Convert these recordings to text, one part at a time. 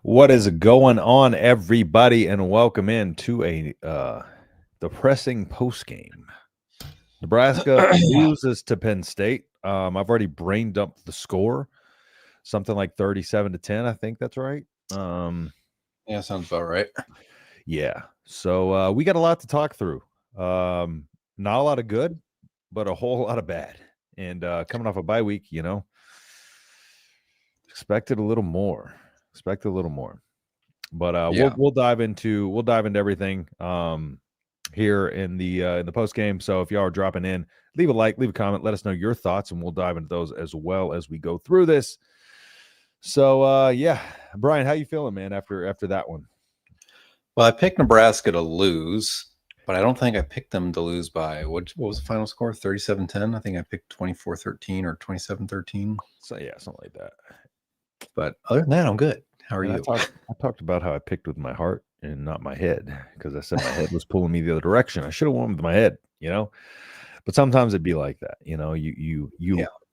What is going on, everybody, and welcome in to a depressing postgame. Nebraska loses to Penn State. I've already brain dumped the score, something like 37-10. I think that's right. Yeah, sounds about right. Yeah. So we got a lot to talk through. Not a lot of good, but a whole lot of bad. And coming off a bye week, expected a little more. But we'll dive into everything here in the post game. So if y'all are dropping in, leave a like, leave a comment, let us know your thoughts, and we'll dive into those as well as we go through this. So yeah, Brian, how you feeling, man? After that one? Well, I picked Nebraska to lose, but I don't think I picked them to lose by what was the final score? 37-10. I think I picked 24-13 or 27-13. So yeah, something like that. But other than that, I'm good. How are you? I talked about how I picked with my heart and not my head, because I said my head was pulling me the other direction. I should have won with my head, But sometimes it'd be like that, You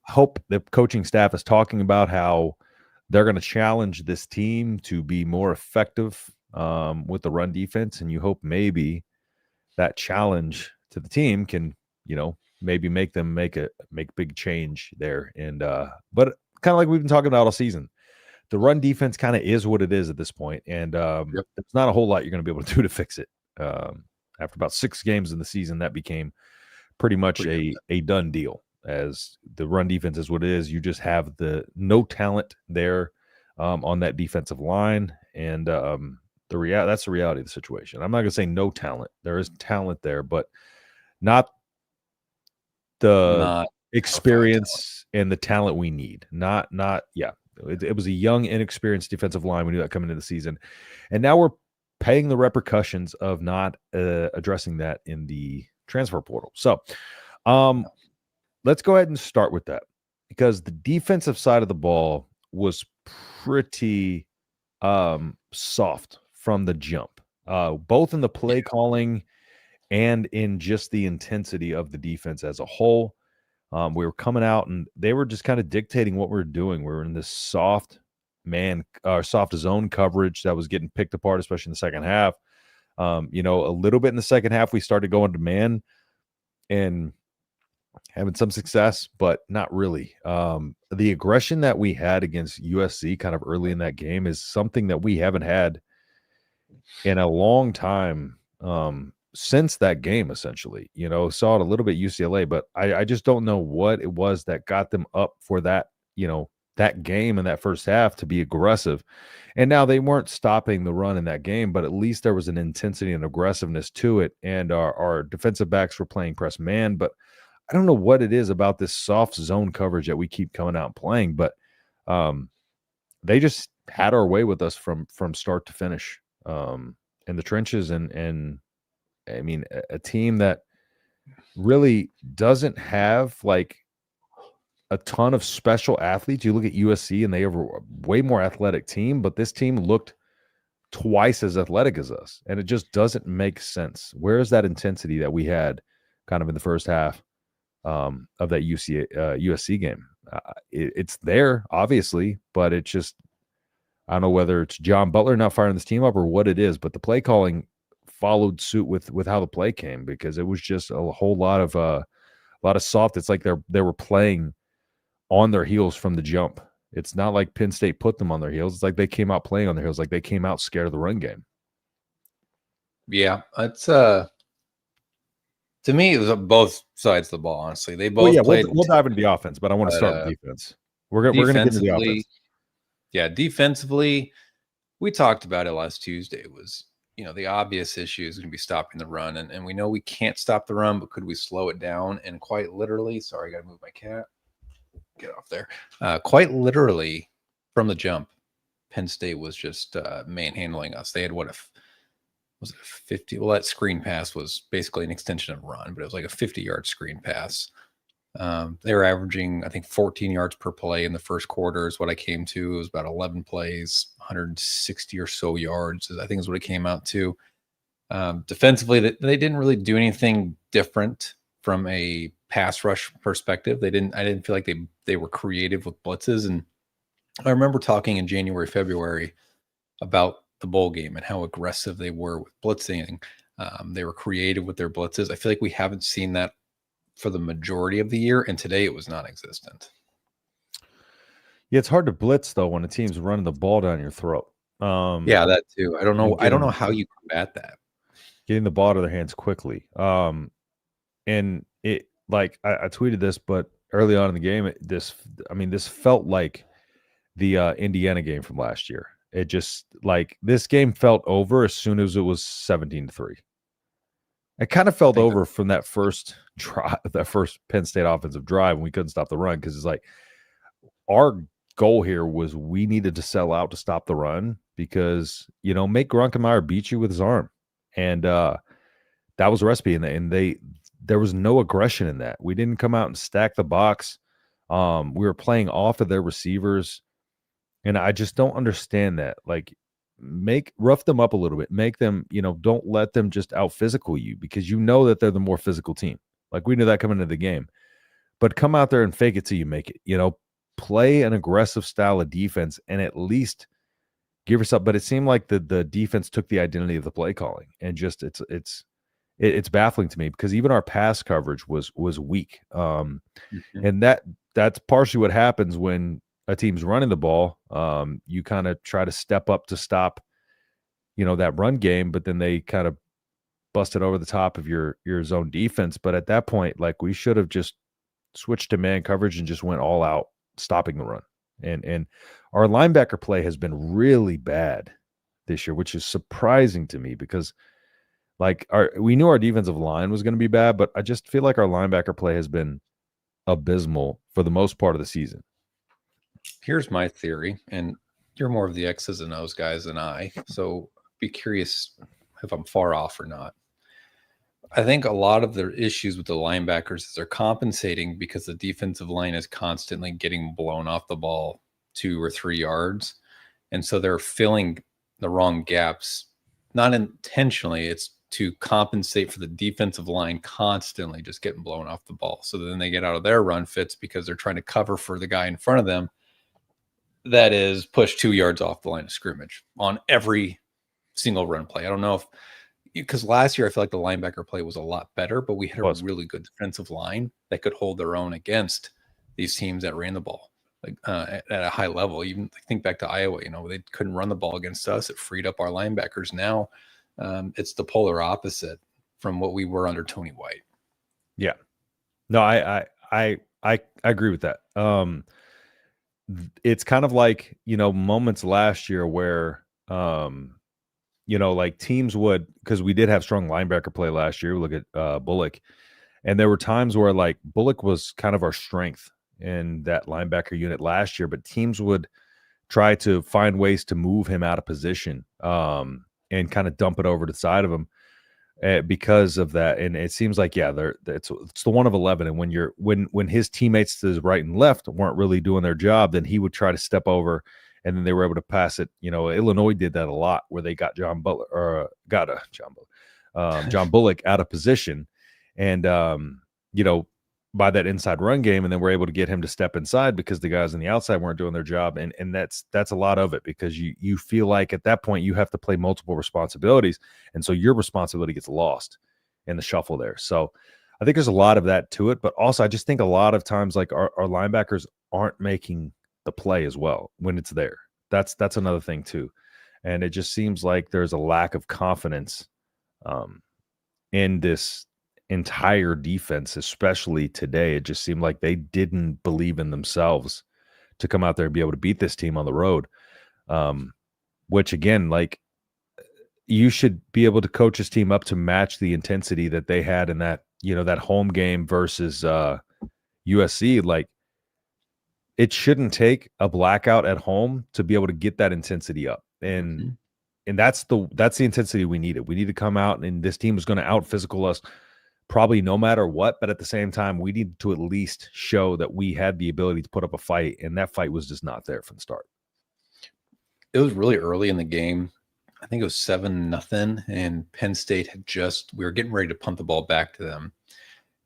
hope the coaching staff is talking about how they're going to challenge this team to be more effective with the run defense, and you hope maybe that challenge to the team can, maybe make them make big change there. And but kind of like we've been talking about all season, the run defense kind of is what it is at this point, and there's not a whole lot you're going to be able to do to fix it. After about 6 games in the season, that became pretty much a done deal, as the run defense is what it is. You just have no talent there on that defensive line, and that's the reality of the situation. I'm not going to say no talent. There is talent there, but not the experience and the talent we need. It was a young, inexperienced defensive line. We knew that coming into the season. And now we're paying the repercussions of not addressing that in the transfer portal. So let's go ahead and start with that, because the defensive side of the ball was pretty soft from the jump, both in the play calling and in just the intensity of the defense as a whole. We were coming out and they were just kind of dictating what we were doing. We were in this soft zone coverage that was getting picked apart, especially in the second half. A little bit in the second half, we started going to man and having some success, but not really. The aggression that we had against USC kind of early in that game is something that we haven't had in a long time. Since that game, essentially, saw it a little bit UCLA, but I just don't know what it was that got them up for that, that game in that first half to be aggressive. And now they weren't stopping the run in that game, but at least there was an intensity and aggressiveness to it. And our defensive backs were playing press man, but I don't know what it is about this soft zone coverage that we keep coming out and playing, but they just had our way with us from start to finish in the trenches. And I mean, a team that really doesn't have like a ton of special athletes. You look at USC and they have a way more athletic team, but this team looked twice as athletic as us. And it just doesn't make sense. Where is that intensity that we had kind of in the first half of that USC game? It's there, obviously, but it's just, I don't know whether it's John Butler not firing this team up or what it is, but the play calling followed suit with how the play came, because it was just a whole lot of soft. It's like they were playing on their heels from the jump. It's not like Penn State put them on their heels. It's like they came out playing on their heels, like they came out scared of the run game. Yeah, it's to me, it was both sides of the ball. Honestly, they both played. We'll dive into the offense, but I want to start with defense. We're going to get into the offense. Yeah, defensively, we talked about it last Tuesday. It was, the obvious issue is going to be stopping the run. And we know we can't stop the run, but could we slow it down? And quite literally, sorry, I got to move my cat. Get off there. Quite literally, from the jump, Penn State was just manhandling us. They had was it a 50? Well, that screen pass was basically an extension of run, but it was like a 50-yard screen pass. They were averaging, I think, 14 yards per play in the first quarter is what I came to. It was about 11 plays, 160 or so yards, I think is what it came out to. Defensively, they didn't really do anything different from a pass rush perspective. I didn't feel like they were creative with blitzes. And I remember talking in January, February about the bowl game and how aggressive they were with blitzing. They were creative with their blitzes. I feel like we haven't seen that for the majority of the year, and today it was non-existent. Yeah, it's hard to blitz though when a team's running the ball down your throat. Yeah, that too. I don't know. I don't know how you combat that. Getting the ball to their hands quickly. And it like I tweeted this, but early on in the game, this felt like the Indiana game from last year. It just like this game felt over as soon as it was 17-3. It kind of felt over from that first drive, that first Penn State offensive drive, when we couldn't stop the run, because it's like our goal here was we needed to sell out to stop the run, because make Grunkemeyer beat you with his arm, and that was the recipe. And there was no aggression in that. We didn't come out and stack the box. We were playing off of their receivers, and I just don't understand that. Like, rough them up a little bit, make them, don't let them just out physical you, because that they're the more physical team. Like, we knew that coming into the game, but come out there and fake it till you make it, play an aggressive style of defense and at least give yourself. But it seemed like the defense took the identity of the play calling, and just it's baffling to me, because even our pass coverage was weak. And that's partially what happens when a team's running the ball. You kind of try to step up to stop, that run game, but then they kind of bust it over the top of your zone defense. But at that point, like, we should have just switched to man coverage and just went all out stopping the run. And our linebacker play has been really bad this year, which is surprising to me, because like we knew our defensive line was going to be bad, but I just feel like our linebacker play has been abysmal for the most part of the season. Here's my theory, and you're more of the X's and O's guys than I, so be curious if I'm far off or not. I think a lot of the issues with the linebackers is they're compensating because the defensive line is constantly getting blown off the ball 2 or 3 yards. And so they're filling the wrong gaps, not intentionally. It's to compensate for the defensive line constantly just getting blown off the ball. So then they get out of their run fits because they're trying to cover for the guy in front of them that is pushed 2 yards off the line of scrimmage on every single run play. I don't know because last year I feel like the linebacker play was a lot better, but we had a really good defensive line that could hold their own against these teams that ran the ball at a high level. Even think back to Iowa, they couldn't run the ball against us. It freed up our linebackers. Now it's the polar opposite from what we were under Tony White. Yeah, no, I agree with that. It's kind of like, moments last year where, like teams would, because we did have strong linebacker play last year. Look at Bullock. And there were times where like Bullock was kind of our strength in that linebacker unit last year, but teams would try to find ways to move him out of position and kind of dump it over to the side of him because of that. And it seems like, it's the 1 of 11. And when his teammates to his right and left weren't really doing their job, then he would try to step over, and then they were able to pass it. Illinois did that a lot, where they got John Bullock out of position, and by that inside run game, and then we're able to get him to step inside because the guys on the outside weren't doing their job. And that's a lot of it, because you feel like at that point you have to play multiple responsibilities, and so your responsibility gets lost in the shuffle there. So I think there's a lot of that to it, but also I just think a lot of times like our linebackers aren't making the play as well when it's there. That's another thing too. And it just seems like there's a lack of confidence in this entire defense, especially today. It just seemed like they didn't believe in themselves to come out there and be able to beat this team on the road. Which again, like, you should be able to coach this team up to match the intensity that they had in that, that home game versus USC. Like, it shouldn't take a blackout at home to be able to get that intensity up. And that's the intensity we needed. We need to come out, and this team was going to out physical us probably no matter what, but at the same time, we needed to at least show that we had the ability to put up a fight, and that fight was just not there from the start. It was really early in the game. I think it was 7-0, and Penn State we were getting ready to punt the ball back to them.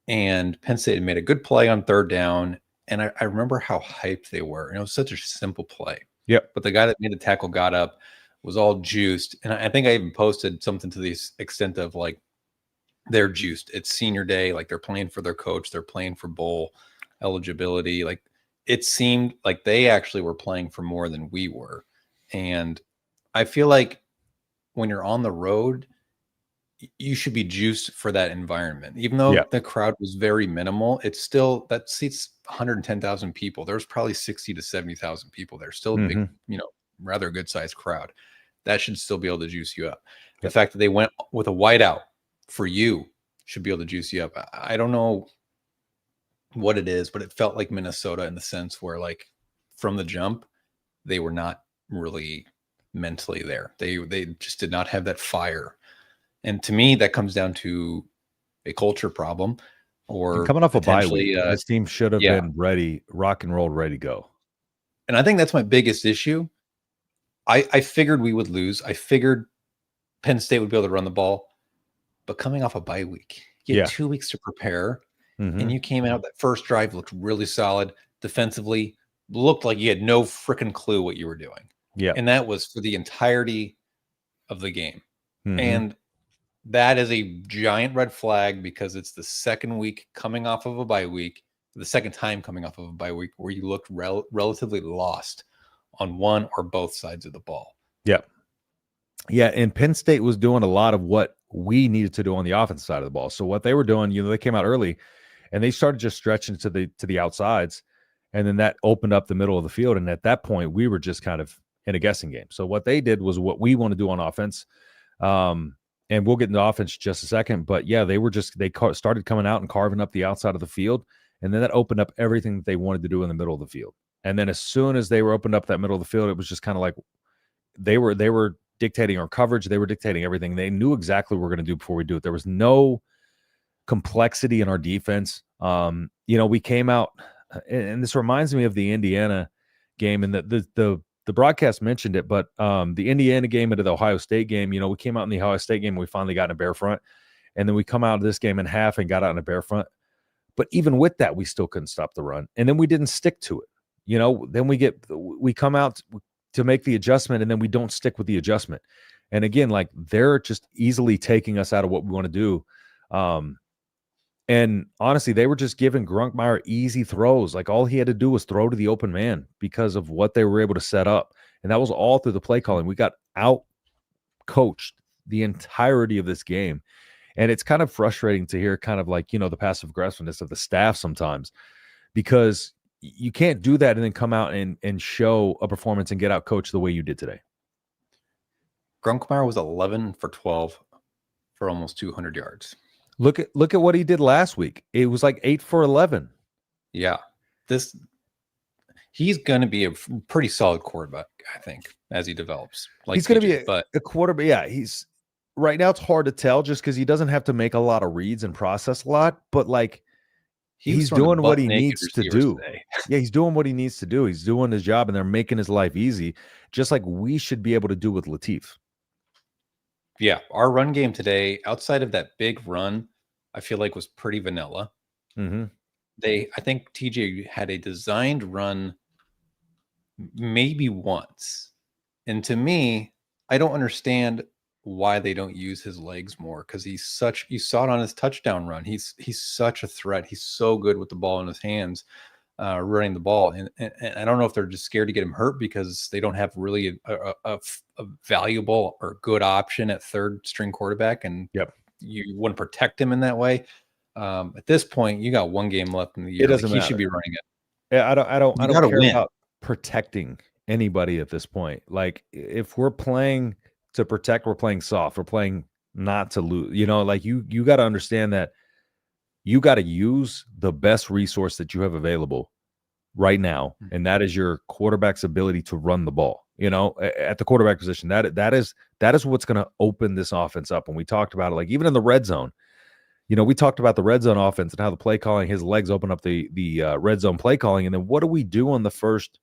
And Penn State had made a good play on 3rd down, and I remember how hyped they were. And it was such a simple play. Yep. But the guy that made the tackle got up, was all juiced. And I think I even posted something to the extent of like, they're juiced. It's senior day. Like they're playing for their coach. They're playing for bowl eligibility. Like it seemed like they actually were playing for more than we were. And I feel like when you're on the road, you should be juiced for that environment. Even though the crowd was very minimal, it's still, that seats 110,000 people. There's probably 60 to 70,000 people there. Still a big, rather good sized crowd. That should still be able to juice you up. The fact that they went with a whiteout for you should be able to juice you up. I don't know what it is, but it felt like Minnesota in the sense where, like, from the jump, they were not really mentally there. They just did not have that fire. And to me, that comes down to a culture problem, or and coming off a bye week. This team should have been ready, rock and roll, ready to go. And I think that's my biggest issue. I figured we would lose. I figured Penn State would be able to run the ball. But coming off a bye week, you had 2 weeks to prepare. And you came out, that first drive looked really solid. Defensively, looked like you had no freaking clue what you were doing. Yeah. And that was for the entirety of the game. And that is a giant red flag, because it's the second week coming off of a bye week, the second time coming off of a bye week, where you looked relatively lost on one or both sides of the ball. Yeah. Yeah. And Penn State was doing a lot of what we needed to do on the offensive side of the ball. So what they were doing, they came out early and they started just stretching to the outsides. And then that opened up the middle of the field. And at that point, we were just kind of in a guessing game. So what they did was what we want to do on offense. And we'll get into offense just a second. But yeah, they started coming out and carving up the outside of the field. And then that opened up everything that they wanted to do in the middle of the field. And then as soon as they were opened up that middle of the field, it was just kind of like they were dictating our coverage. They were dictating everything. They knew exactly what we're going to do before we do it. There was no complexity in our defense. We came out, and this reminds me of the Indiana game, and the broadcast mentioned it, but the Indiana game into the Ohio State game, we came out in the Ohio State game and we finally got in a bear front, and then we come out of this game in half and got out in a bear front. But even with that, we still couldn't stop the run, and then we didn't stick to it. Then we come out to make the adjustment, and then we don't stick with the adjustment. And again, like, they're just easily taking us out of what we want to do. And honestly, they were just giving Grunkmeyer easy throws. Like, all he had to do was throw to the open man because of what they were able to set up. And that was all through the play calling. We got out coached the entirety of this game. And it's kind of frustrating to hear kind of like, the passive aggressiveness of the staff sometimes, because you can't do that and then come out and show a performance and get out coached the way you did today. Grunkmeyer was 11 for 12 for almost 200 yards. Look at what he did last week. It was like 8 for 11. Yeah. He's going to be a pretty solid quarterback, I think, as he develops. Like, he's going to be a quarterback. Yeah, he's right now. It's hard to tell just because he doesn't have to make a lot of reads and process a lot, but like, he's doing what he needs to do. Yeah, he's doing what he needs to do. He's doing his job, and they're making his life easy, just like we should be able to do with Latif. Yeah, our run game today, outside of that big run, I feel like was pretty vanilla. I think TJ had a designed run maybe once. And to me, I don't understand why they don't use his legs more, because you saw it on his touchdown run. He's such a threat. He's so good with the ball in his hands, running the ball. And I don't know if they're just scared to get him hurt because they don't have really a valuable or good option at third string quarterback. And you want to protect him in that way. At this point, you got one game left in the year. It doesn't matter. He should be running it. Yeah, I don't care about protecting anybody at this point. Like, if we're playing to protect, we're playing soft. We're playing not to lose. Like, you got to understand that you got to use the best resource that you have available right now, and that is your quarterback's ability to run the ball. At the quarterback position, that is what's going to open this offense up. And we talked about it, like, even in the red zone. We talked about the red zone offense and how the play calling, his legs open up the red zone play calling. And then what do we do on the first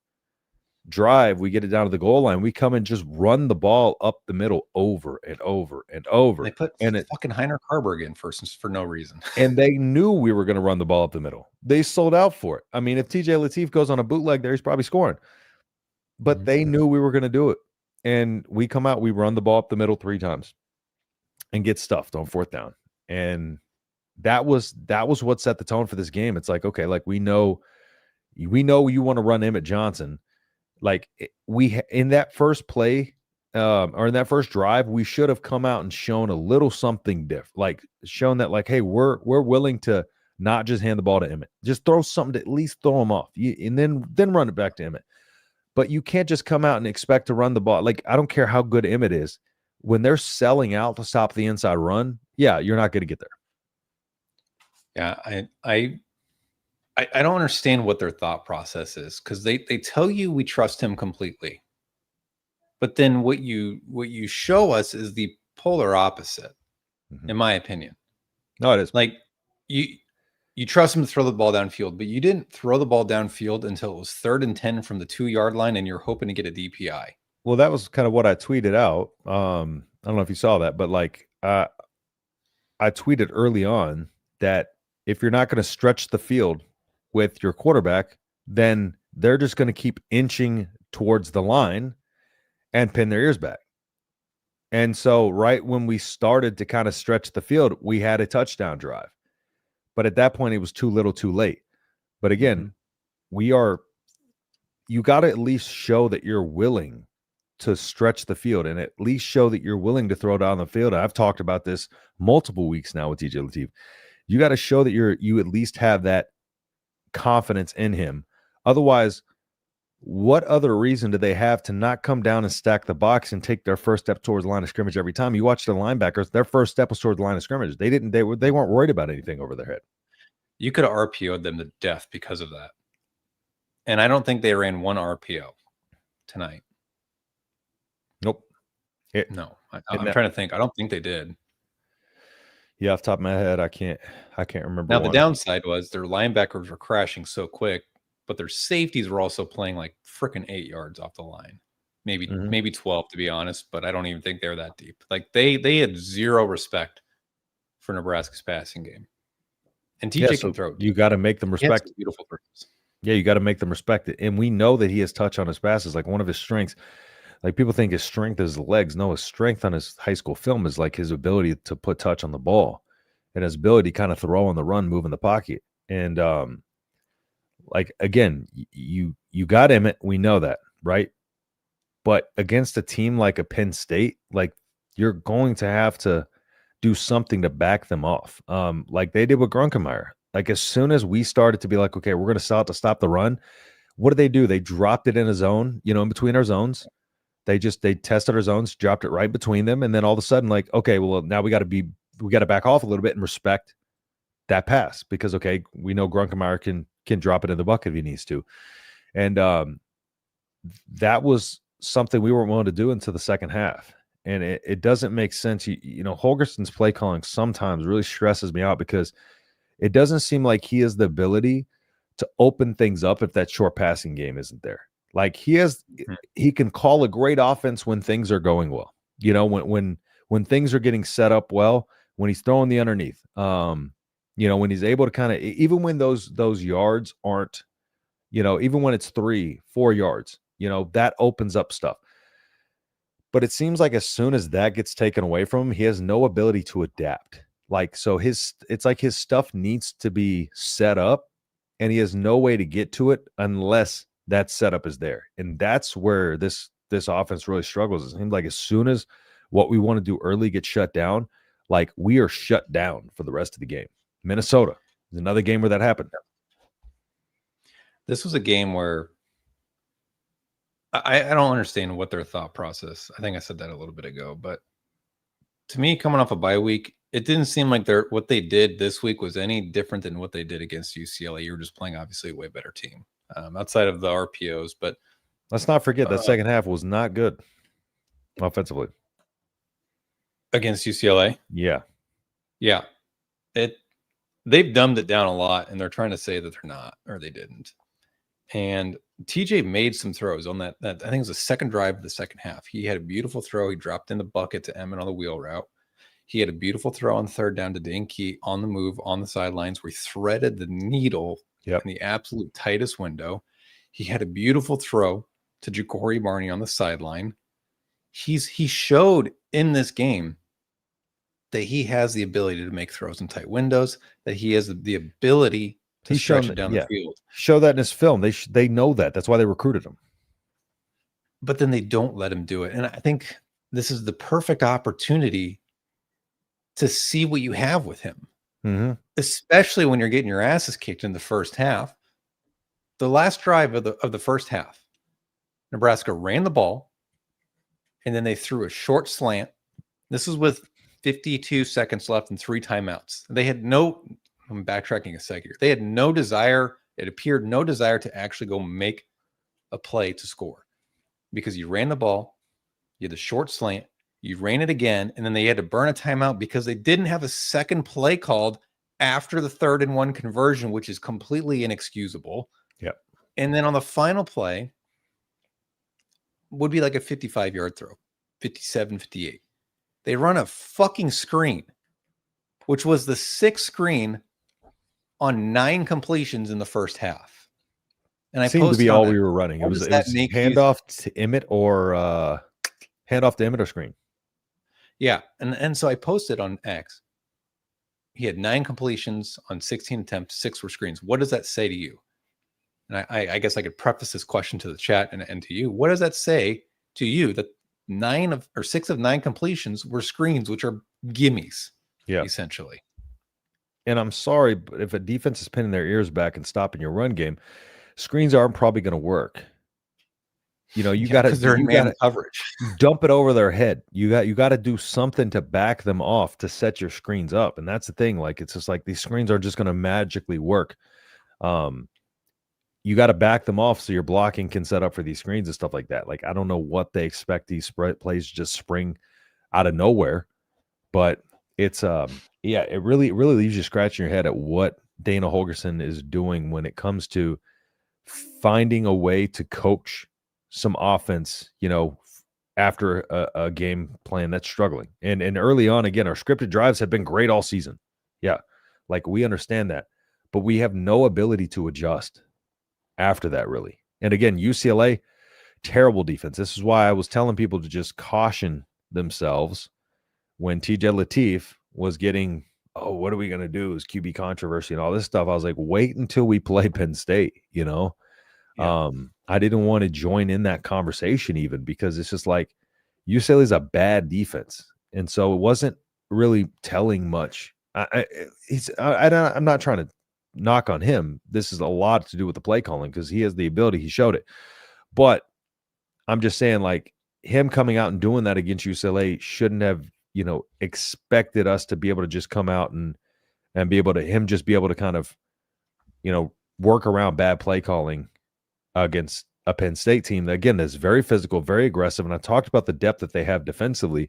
drive? We get it down to the goal line. We come and just run the ball up the middle over and over and over. They put fucking Heiner Carberg in first for no reason. And they knew we were going to run the ball up the middle. They sold out for it. I mean, if TJ Latif goes on a bootleg there, he's probably scoring. But they knew we were going to do it. and we come out, we run the ball up the middle 3 times and get stuffed on 4th down. And that was what set the tone for this game. It's like, okay, like we know you want to run Emmett Johnson. Like in that first play, or in that first drive, we should have come out and shown a little something different, like shown that, like, hey, we're willing to not just hand the ball to Emmett, just throw something to at least throw him off, and then run it back to Emmett. But you can't just come out and expect to run the ball. Like, I don't care how good Emmett is, when they're selling out to stop the inside run, yeah, you're not going to get there. Yeah, I don't understand what their thought process is, because they tell you we trust him completely, but then what you show us is the polar opposite, in my opinion. No, it is. Like you trust him to throw the ball downfield, but you didn't throw the ball downfield until it was 3rd and 10 from the 2-yard line, and you're hoping to get a DPI. Well, that was kind of what I tweeted out. I don't know if you saw that, but like I tweeted early on that if you're not going to stretch the field with your quarterback, then they're just going to keep inching towards the line and pin their ears back. And so right when we started to kind of stretch the field, we had a touchdown drive. But at that point, it was too little too late. But again, you got to at least show that you're willing to stretch the field and at least show that you're willing to throw down the field. I've talked about this multiple weeks now with TJ Latif. You got to show that you at least have that confidence in him. Otherwise, what other reason do they have to not come down and stack the box and take their first step towards the line of scrimmage every time? You watch the linebackers, their first step was towards the line of scrimmage. They weren't worried about anything over their head. You could have RPO'd them to death because of that. And I don't think they ran one RPO tonight. Nope. No. I'm trying to think. I don't think they did. Yeah, off the top of my head, I can't remember. Now, the downside was their linebackers were crashing so quick, but their safeties were also playing like freaking 8 yards off the line. Maybe 12, to be honest, but I don't even think they're that deep. Like they had zero respect for Nebraska's passing game. And TJ can throw. You got to make them respect. Beautiful throws. Yeah, you got to make them respect it. And we know that he has touch on his passes. Like, one of his strengths, like, people think his strength is the legs. No, his strength on his high school film is like his ability to put touch on the ball and his ability to kind of throw on the run, move in the pocket. And like, again, you got Emmett. We know that, right? But against a team like a Penn State, like, you're going to have to do something to back them off, like they did with Grunkemeyer. Like, as soon as we started to be like, okay, we're going to stop the run, what did? They dropped it in a zone, in between our zones. They tested our zones, dropped it right between them, and then all of a sudden, like, okay, well, now we got to back off a little bit and respect that pass, because, okay, we know Grunkemeyer can drop it in the bucket if he needs to. And that was something we weren't willing to do until the second half. And it doesn't make sense. Holgerson's play calling sometimes really stresses me out, because it doesn't seem like he has the ability to open things up if that short passing game isn't there. Like, he can call a great offense when things are going well. When things are getting set up well, when he's throwing the underneath, when he's able to kind of, even when those yards aren't, even when it's 3-4 yards, that opens up stuff. But it seems like as soon as that gets taken away from him, he has no ability to adapt. Like, so it's like his stuff needs to be set up, and he has no way to get to it unless that setup is there. And that's where this offense really struggles. It seems like as soon as what we want to do early gets shut down, like, we are shut down for the rest of the game. Minnesota is another game where that happened. This was a game where I don't understand what their thought process. I think I said that a little bit ago, but to me, coming off a bye week, it didn't seem like what they did this week was any different than what they did against UCLA. You were just playing, obviously, a way better team outside of the RPOs. But let's not forget that second half was not good offensively against UCLA. Yeah. They've dumbed it down a lot, and they're trying to say that they're not, or they didn't. And TJ made some throws on that. I think it was the second drive of the second half. He had a beautiful throw. He dropped in the bucket to Emmett on the wheel route. He had a beautiful throw on third down to Dinky on the move on the sidelines, where he threaded the needle in the absolute tightest window. He had a beautiful throw to Ja'Cory Barney on the sideline. he showed in this game that he has the ability to make throws in tight windows, that he has the ability to stretch it down the field. Show that in his film. They know that. That's why they recruited him. But then they don't let him do it. And I think this is the perfect opportunity to see what you have with him, especially when you're getting your asses kicked in the first half. The last drive of the first half, Nebraska ran the ball, and then they threw a short slant. This was with 52 seconds left and 3 timeouts. They had no, I'm backtracking a second here. They had no desire, it appeared no desire to actually go make a play to score, because you ran the ball, you had the short slant, you ran it again, and then they had to burn a timeout because they didn't have a second play called after the 3rd and 1 conversion, which is completely inexcusable. Yep. And then on the final play would be like a 55-yard throw, 57, 58. They run a fucking screen, which was the 6th screen on 9 completions in the first half. And I seemed to be all we were running. It was handoff to Emmett or screen. Yeah. And so I posted on X. He had 9 completions on 16 attempts, 6 were screens. What does that say to you? And I guess I could preface this question to the chat and to you. What does that say to you that 6 of 9 completions were screens, which are gimmies, essentially? And I'm sorry, but if a defense is pinning their ears back and stopping your run game, screens aren't probably going to work. You know, you got to coverage. Dump it over their head. You got to do something to back them off to set your screens up. And that's the thing. Like, it's just like these screens are just going to magically work. You got to back them off so your blocking can set up for these screens and stuff like that. Like, I don't know what they expect these plays just spring out of nowhere, but it's it really leaves you scratching your head at what Dana Holgorsen is doing when it comes to finding a way to coach some offense, you know, after a game plan that's struggling. And early on, again, our scripted drives have been great all season. Yeah, like, we understand that, but we have no ability to adjust after that, really. And again, UCLA, terrible defense. This is why I was telling people to just caution themselves when TJ Lateef was getting, oh, what are we going to do? Is QB controversy and all this stuff. I was like, wait until we play Penn State, you know? Yeah. I didn't want to join in that conversation even, because it's just like UCLA is a bad defense. And so it wasn't really telling much. I'm not trying to knock on him. This is a lot to do with the play calling, because he has the ability. He showed it. But I'm just saying, like, him coming out and doing that against UCLA shouldn't have, you know, expected us to be able to just come out and be able to kind of, you know, work around bad play calling against a Penn State team that, again, is very physical, very aggressive. And I talked about the depth that they have defensively,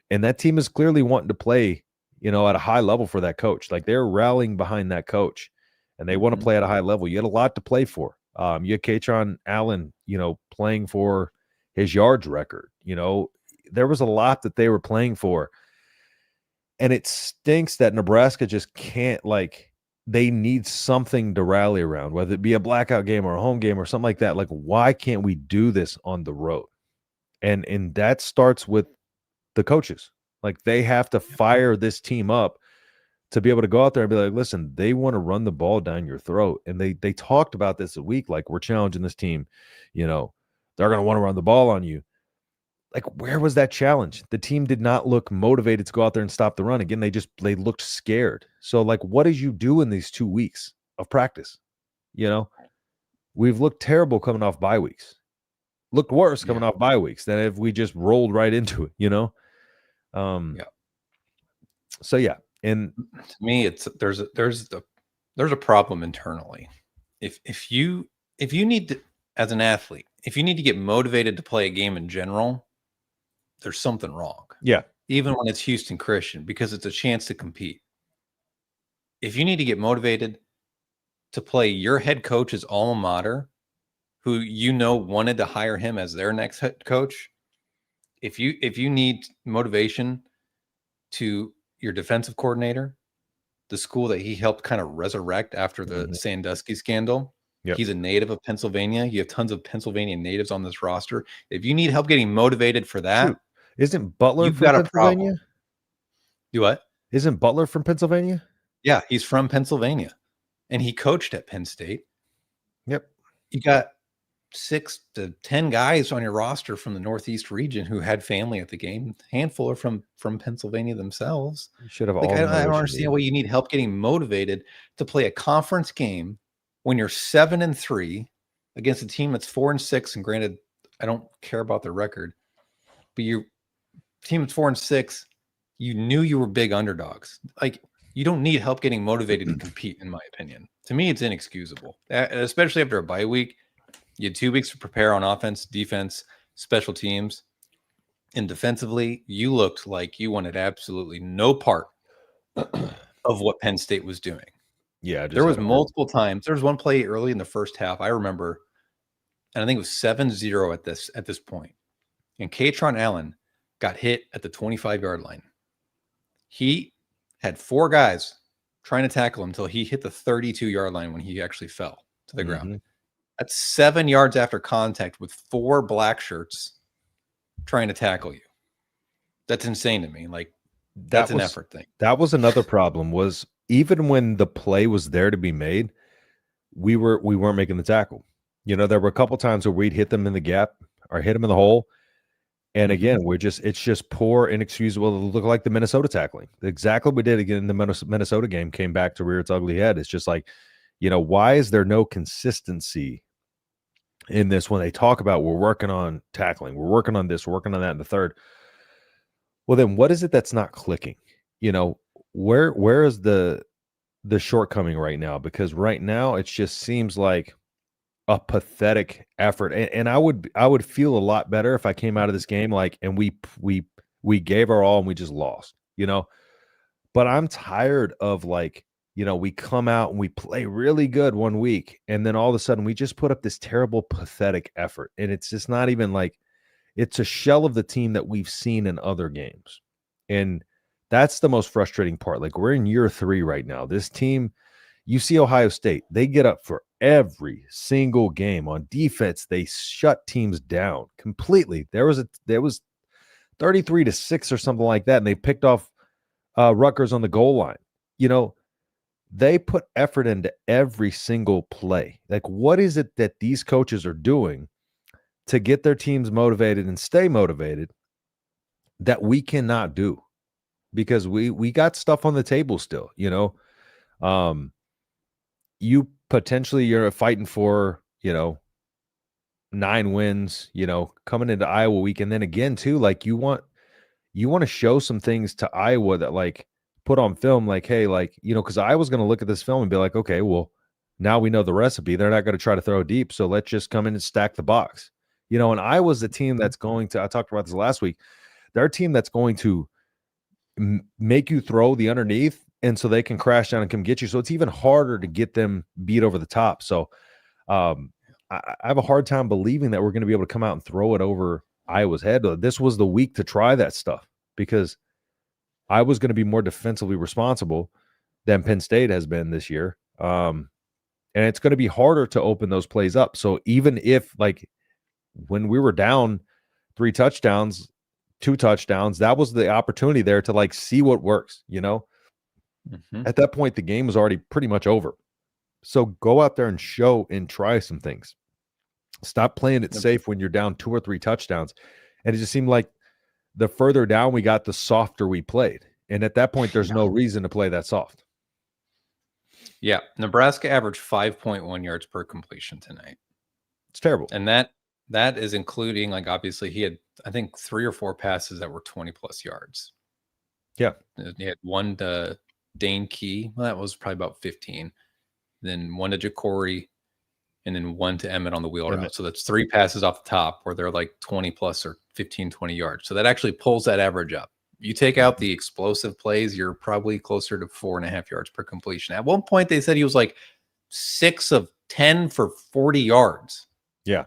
and that team is clearly wanting to play, you know, at a high level for that coach. Like, they're rallying behind that coach, and they want to play at a high level. You had a lot to play for. You had Katron Allen, you know, playing for his yards record. You know, there was a lot that they were playing for. And it stinks that Nebraska just can't, like, they need something to rally around, whether it be a blackout game or a home game or something like that. Like, why can't we do this on the road? And that starts with the coaches. Like, they have to fire this team up to be able to go out there and be like, listen, they want to run the ball down your throat. And they talked about this a week, like, we're challenging this team, you know, they're going to want to run the ball on you. Like, where was that challenge? The team did not look motivated to go out there and stop the run. Again, they looked scared. So, like, what did you do in these 2 weeks of practice? You know, we've looked terrible coming off bye weeks. Looked worse coming off bye weeks than if we just rolled right into it, you know? So, yeah. And to me, there's a problem internally. If you need to, as an athlete, if you need to get motivated to play a game in general, there's something wrong. Yeah. Even when it's Houston Christian, because it's a chance to compete. If you need to get motivated to play your head coach's alma mater, who, you know, wanted to hire him as their next head coach, if you need motivation to your defensive coordinator, the school that he helped kind of resurrect after the Sandusky scandal, Yep. He's a native of Pennsylvania. You have tons of Pennsylvania natives on this roster. If you need help getting motivated for that, Shoot. Isn't Butler you've from got a problem. Pennsylvania? Do what? Isn't Butler from Pennsylvania? Yeah, he's from Pennsylvania, and he coached at Penn State. Yep. You got 6 to 10 guys on your roster from the Northeast region who had family at the game. Handful are from Pennsylvania themselves. You should have Like, all I the don't knowledge you understand need. why you need help getting motivated to play a conference game when you're 7-3 against a team that's 4-6. And granted, I don't care about the record, but your team that's 4-6, you knew you were big underdogs. Like, you don't need help getting motivated to compete, in my opinion. To me, it's inexcusable, especially after a bye week. You had 2 weeks to prepare on offense, defense, special teams. And defensively, you looked like you wanted absolutely no part of what Penn State was doing. Yeah, there was multiple times. There was one play early in the first half, I remember, and I think it was 7-0 at this point. And Katron Allen got hit at the 25-yard line. He had 4 guys trying to tackle him until he hit the 32-yard line when he actually fell to the ground. That's 7 yards after contact with 4 black shirts trying to tackle you. That's insane to me. Like, that's an effort thing. That was another problem, was even when the play was there to be made, we weren't making the tackle. You know, there were a couple times where we'd hit them in the gap or hit them in the hole. And again, it's just poor, inexcusable. It looked like the Minnesota tackling. Exactly what we did again in the Minnesota game came back to rear its ugly head. It's just like, you know, why is there no consistency in this when they talk about we're working on tackling, we're working on this, we're working on that in the third? Well, then what is it that's not clicking? You know, where is the shortcoming right now? Because right now it just seems like a pathetic effort. And I would feel a lot better if I came out of this game like and we gave our all and we just lost, you know. But I'm tired of, like, you know, we come out and we play really good one week and then all of a sudden we just put up this terrible, pathetic effort. And it's just not even like, it's a shell of the team that we've seen in other games. And that's the most frustrating part. Like, we're in year 3 right now. This team, you see Ohio State, they get up for every single game. On defense, they shut teams down completely. There was 33-6 or something like that, and they picked off Rutgers on the goal line. You know, they put effort into every single play. Like, what is it that these coaches are doing to get their teams motivated and stay motivated that we cannot do? Because we got stuff on the table still, you know. You're fighting for, you know, 9 wins, you know, coming into Iowa week. And then again, too, like, you want to show some things to Iowa that, like, put on film, like, hey, like, you know, because I was going to look at this film and be like, okay, well, now we know the recipe. They're not going to try to throw deep. So let's just come in and stack the box, you know. And Iowa's the team that's going to, I talked about this last week, they're a team that's going to make you throw the underneath, and so they can crash down and come get you. So it's even harder to get them beat over the top. So I have a hard time believing that we're going to be able to come out and throw it over Iowa's head. This was the week to try that stuff because I was going to be more defensively responsible than Penn State has been this year. And it's going to be harder to open those plays up. So even if, like, when we were down 2 touchdowns, that was the opportunity there to, like, see what works, you know. At that point, the game was already pretty much over. So go out there and show and try some things. Stop playing it safe when you're down 2 or 3 touchdowns. And it just seemed like the further down we got, the softer we played. And at that point, there's no reason to play that soft. Yeah. Nebraska averaged 5.1 yards per completion tonight. It's terrible. And that is including, like, obviously he had, I think, 3 or 4 passes that were 20+ yards. Yeah. He had one to Dane Key. Well, that was probably about 15. Then one to Jacory, and then one to Emmett on the wheel route. So that's 3 passes off the top where they're like 20+ or 15, 20 yards. So that actually pulls that average up. You take out the explosive plays, you're probably closer to 4.5 yards per completion. At one point, they said he was like 6 of 10 for 40 yards. Yeah.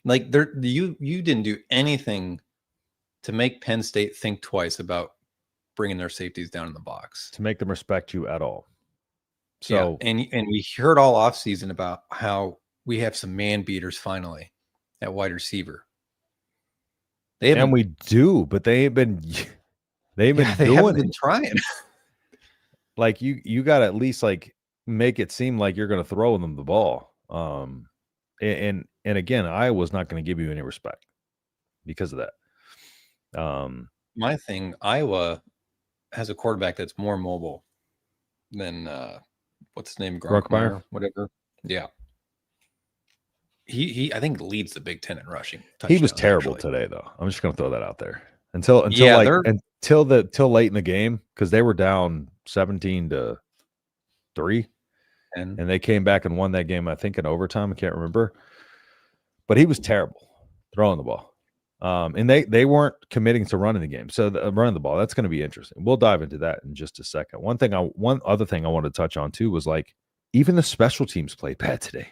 Like, you didn't do anything to make Penn State think twice about bringing their safeties down in the box, to make them respect you at all. So and we heard all offseason about how we have some man beaters finally at wide receiver. and we do, but they ain't been haven't been trying. Like you got to at least like make it seem like you're going to throw them the ball. And again, Iowa's not going to give you any respect because of that. My thing, Iowa has a quarterback that's more mobile than what's his name, Gronkmeyer, whatever. Yeah. He I think leads the Big Ten in rushing. He was terrible today, though. I'm just going to throw that out there until late in the game, because they were down 17-3, and they came back and won that game. I think in overtime. I can't remember, but he was terrible throwing the ball. And they weren't committing to running the game, so running the ball, that's going to be interesting. We'll dive into that in just a second. One other thing I wanted to touch on too was like even the special teams played bad today.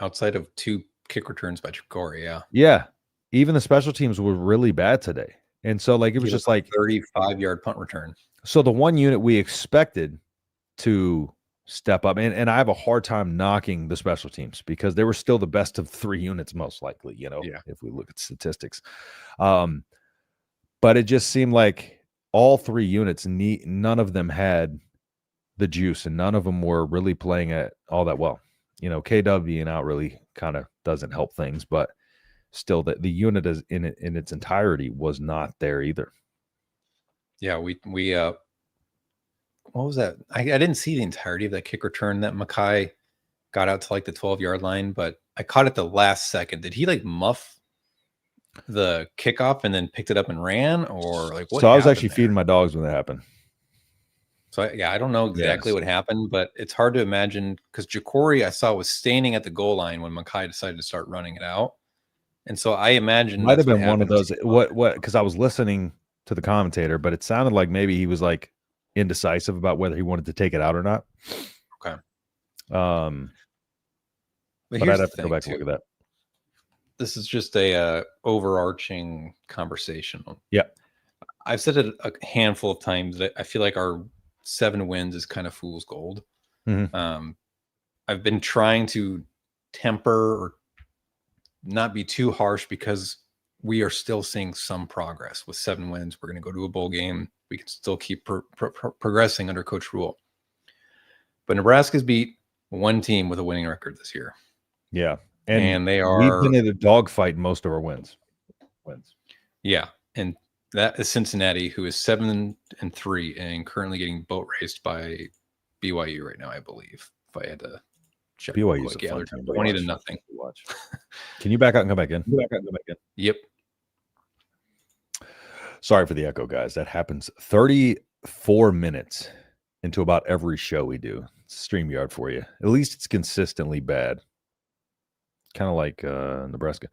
Outside of 2 kick returns by Jacory, yeah, even the special teams were really bad today, and so like it was just like 35-yard punt return. So the one unit we expected to step up, and I have a hard time knocking the special teams because they were still the best of 3 units, most likely, if we look at statistics. But it just seemed like all 3 units, none of them had the juice, and none of them were really playing it all that well. KW being out really kind of doesn't help things, but still the unit is in its entirety was not there either. Yeah, we what was that? I didn't see the entirety of that kick return that Mackay got out to like the 12-yard line, but I caught it the last second. Did he like muff the kickoff and then picked it up and ran, or like what? So I was actually feeding my dogs when that happened. So I don't know exactly what happened, but it's hard to imagine because Jacory I saw was standing at the goal line when Mackay decided to start running it out, and so I imagine might have been one of those. What? Because I was listening to the commentator, but it sounded like maybe he was like indecisive about whether he wanted to take it out or not. Okay. But I'd have to go back and look at that. This is just a overarching conversation. Yeah. I've said it a handful of times that I feel like our 7 wins is kind of fool's gold. Mm-hmm. I've been trying to temper or not be too harsh because we are still seeing some progress. With 7 wins, we're going to go to a bowl game. We can still keep progressing under Coach Rule. But Nebraska's beat 1 team with a winning record this year. Yeah. And they are... We've been in a dogfight in most of our wins. Yeah. And that is Cincinnati, who is 7-3 and currently getting boat raced by BYU right now, I believe. If I had to check. BYU's a fun team. 20-0. Watch. Can you back out and come back in? Yep. Sorry for the echo, guys. That happens 34 minutes into about every show we do. It's StreamYard for you. At least it's consistently bad. Kind of like Nebraska.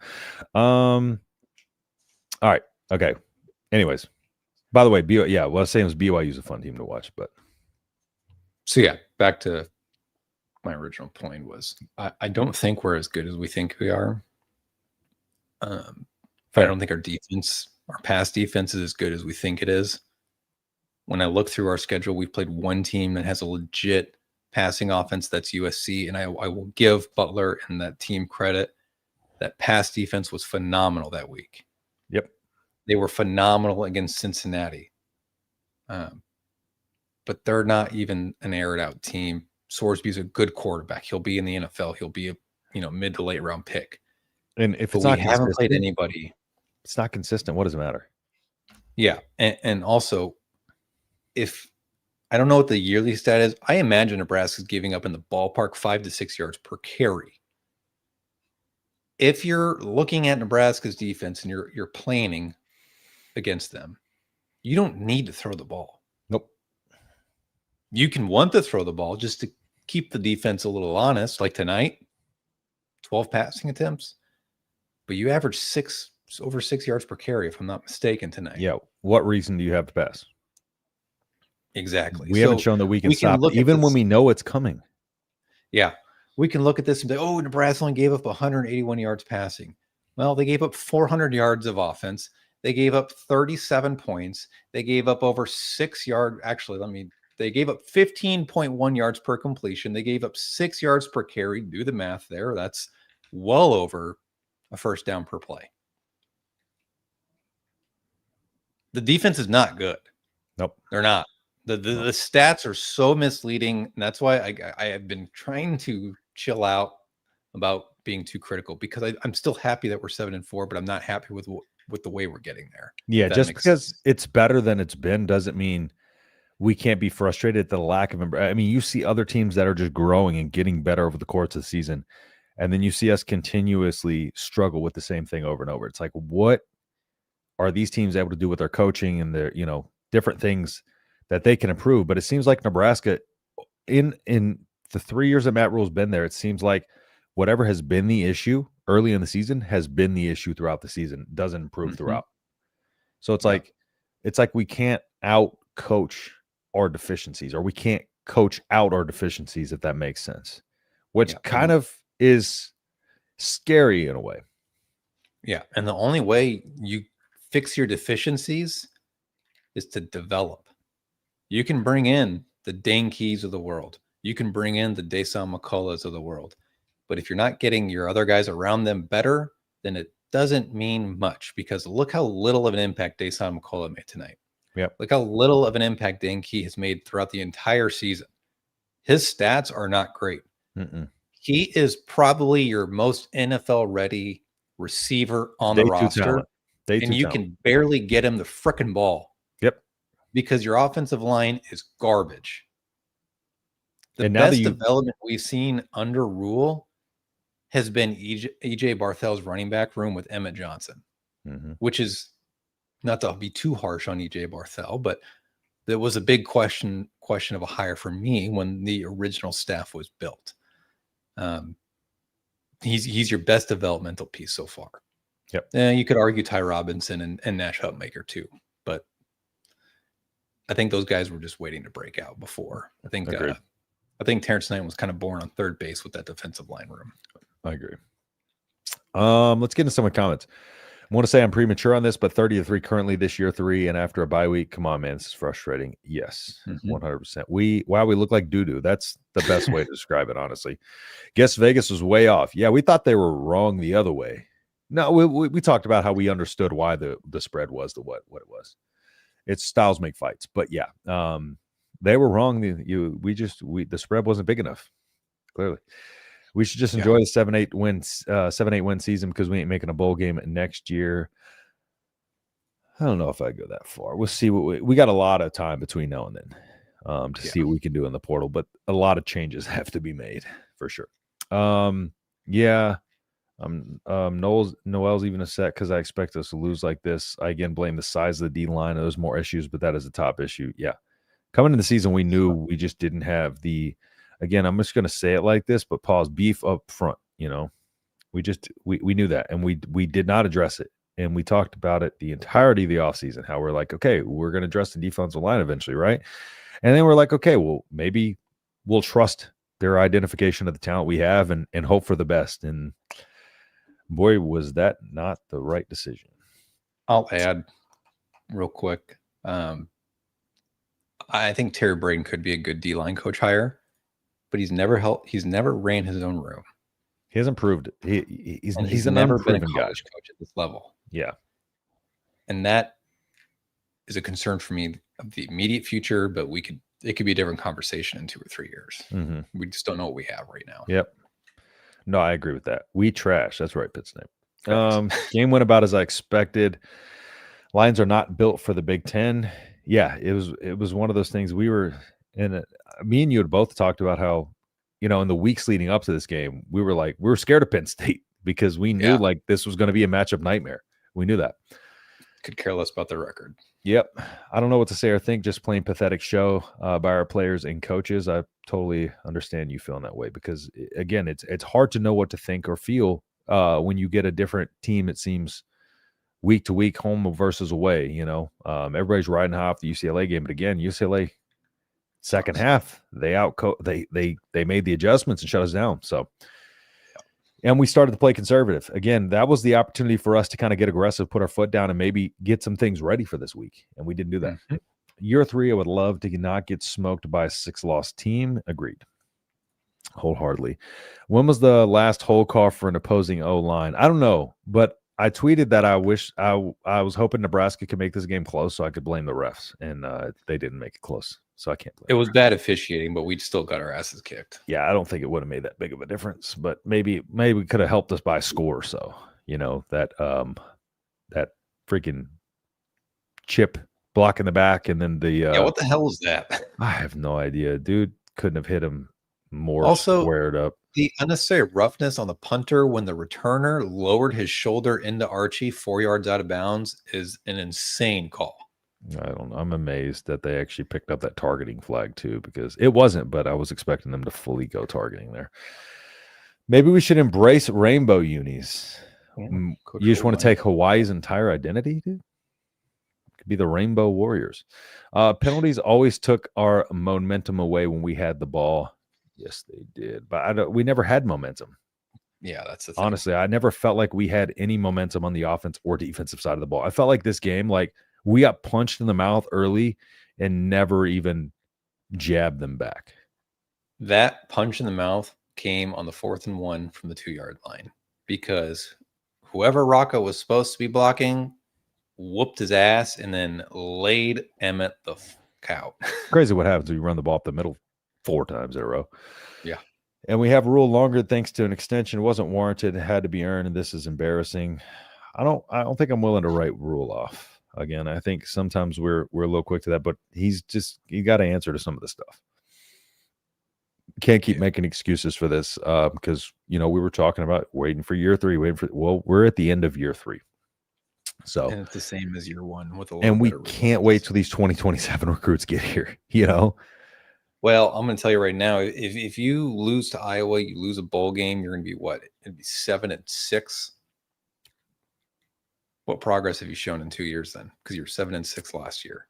All right. Okay. Anyways, by the way, what I was saying was BYU is a fun team to watch. But so yeah, back to my original point was I don't think we're as good as we think we are. I don't think our pass defense is as good as we think it is. When I look through our schedule, we've played 1 team that has a legit passing offense. That's USC, and I will give Butler and that team credit. That pass defense was phenomenal that week. Yep. They were phenomenal against Cincinnati. But they're not even an aired out team. Sorsby's a good quarterback. He'll be in the NFL. He'll be a mid to late round pick. And if we haven't played anybody, it's not consistent. What does it matter? Yeah. And also, if I don't know what the yearly stat is, I imagine Nebraska's giving up in the ballpark 5 to 6 yards per carry. If you're looking at Nebraska's defense and you're planning against them, you don't need to throw the ball. Nope. You can want to throw the ball just to keep the defense a little honest, like tonight, 12 passing attempts, but you average over 6 yards per carry, if I'm not mistaken, tonight. Yeah. What reason do you have to pass? Exactly. We haven't shown that we can stop even when we know it's coming. Yeah. We can look at this and say, oh, Nebraska only gave up 181 yards passing. Well, they gave up 400 yards of offense. They gave up 37 points. They gave up over 6 yards. Actually, let me They gave up 15.1 yards per completion. They gave up 6 yards per carry. Do the math there. That's well over a first down per play. The defense is not good. Nope. They're not. The stats are so misleading. And that's why I have been trying to chill out about being too critical, because I'm still happy that we're 7-4, but I'm not happy with the way we're getting there. Yeah, just because it's better than it's been doesn't mean we can't be frustrated at the lack of. I mean, you see other teams that are just growing and getting better over the course of the season, and then you see us continuously struggle with the same thing over and over. It's like, what are these teams able to do with their coaching and their, different things that they can improve? But it seems like Nebraska, in the 3 years that Matt Rule's been there, it seems like whatever has been the issue early in the season has been the issue throughout the season. Doesn't improve throughout. So it's like we can't out coach our deficiencies, or we can't coach out our deficiencies, if that makes sense, which kind of is scary in a way. Yeah. And the only way you fix your deficiencies is to develop. You can bring in the Dane Keys of the world. You can bring in the Dasan McCulloughs of the world. But if you're not getting your other guys around them better, then it doesn't mean much, because look how little of an impact Dasan McCullough made tonight. Yep. Look how little of an impact Dane Key has made throughout the entire season. His stats are not great. He is probably your most NFL-ready receiver on the roster. And you can barely get him the frickin' ball. Yep. Because your offensive line is garbage. The best development we've seen under Rule has been EJ Barthel's running back room with Emmett Johnson, which is, not to be too harsh on EJ Barthel, but there was a big question of a hire for me when the original staff was built. He's your best developmental piece so far. Yep. You could argue Ty Robinson and Nash Hutmaker too, but I think those guys were just waiting to break out before. I think Terrence Knight was kind of born on third base with that defensive line room. I agree. Let's get into some of the comments. I want to say I'm premature on this, but 30-3 currently this year, 3, and after a bye week. Come on, man, this is frustrating. Yes, 100%. We look like doo-doo. That's the best way to describe it, honestly. Guess Vegas was way off. Yeah, we thought they were wrong the other way. No, we talked about how we understood why the spread was what it was. It's styles make fights, but yeah, they were wrong. The spread wasn't big enough. Clearly. We should just enjoy the 7-8 win season, because we ain't making a bowl game next year. I don't know if I go that far. We'll see. We got a lot of time between now and then to see what we can do in the portal, but a lot of changes have to be made for sure. Noel's even upset because I expect us to lose like this. I again blame the size of the D line. There's more issues, but that is a top issue. Yeah, coming into the season, we knew we just didn't have the. Again, I'm just going to say it like this, but pause, beef up front. We knew that, and we did not address it. And we talked about it the entirety of the offseason, how we're like, okay, we're going to address the defensive line eventually, right? And then we're like, okay, well, maybe we'll trust their identification of the talent we have and hope for the best. And boy, was that not the right decision. I'll add real quick. I think Terry Braden could be a good D-line coach hire. But he's never ran his own room. He hasn't proved it. He's never been a college coach at this level. Yeah. And that is a concern for me of the immediate future, but it could be a different conversation in 2 or 3 years. We just don't know what we have right now. Yep. No, I agree with that. We trash. That's right, Pitt's name. Game went about as I expected. Lions are not built for the Big Ten. Yeah, it was one of those things we were in. Me and you had both talked about how, in the weeks leading up to this game, we were scared of Penn State because we knew like this was going to be a matchup nightmare. We knew that. Could care less about the record. Yep. I don't know what to say or think. Just plain pathetic show by our players and coaches. I totally understand you feeling that way because, again, it's hard to know what to think or feel when you get a different team, it seems, week to week, home versus away. Everybody's riding high off the UCLA game. But, again, UCLA – second half, they made the adjustments and shut us down. So, and we started to play conservative. Again, that was the opportunity for us to kind of get aggressive, put our foot down, and maybe get some things ready for this week. And we didn't do that. Year 3, I would love to not get smoked by a 6-loss team. Agreed. Wholeheartedly. When was the last hold call for an opposing O-line? I don't know, but I tweeted that I wish I was hoping Nebraska could make this game close so I could blame the refs, and they didn't make it close, so I can't blame It was bad officiating, but we still got our asses kicked. Yeah, I don't think it would have made that big of a difference, but maybe we could have helped us by a score or so. That that freaking chip block in the back, and then the what the hell was that? I have no idea, dude. Couldn't have hit him more Also, squared up. The unnecessary roughness on the punter when the returner lowered his shoulder into Archie 4 yards out of bounds is an insane call. I don't know. I'm amazed that they actually picked up that targeting flag too, because it wasn't, but I was expecting them to fully go targeting there. Maybe we should embrace rainbow unis. Yeah, you just want to take Hawaii's entire identity, dude? Could be the Rainbow Warriors. Penalties always took our momentum away when we had the ball. Yes, they did. But we never had momentum. Yeah, that's the thing. Honestly, I never felt like we had any momentum on the offense or defensive side of the ball. I felt like this game, like we got punched in the mouth early and never even jabbed them back. That punch in the mouth came on the 4th and 1 from the 2-yard line because whoever Rocco was supposed to be blocking whooped his ass and then laid Emmett the out. Crazy what happens when you run the ball up the middle 4 times in a row. Yeah. And we have a rule longer thanks to an extension. It wasn't warranted. It had to be earned, and this is embarrassing. I don't think I'm willing to write rule off. Again, I think sometimes we're a little quick to that, but you got to answer to some of this stuff. Can't keep making excuses for this because, we were talking about waiting for year 3, we're at the end of year 3. So, and it's the same as year 1 with and we can't wait till these 2027 recruits get here, Well, I'm going to tell you right now, if you lose to Iowa, you lose a bowl game, you're going to be what? It'd be 7-6. What progress have you shown in 2 years then? Because you're 7-6 last year.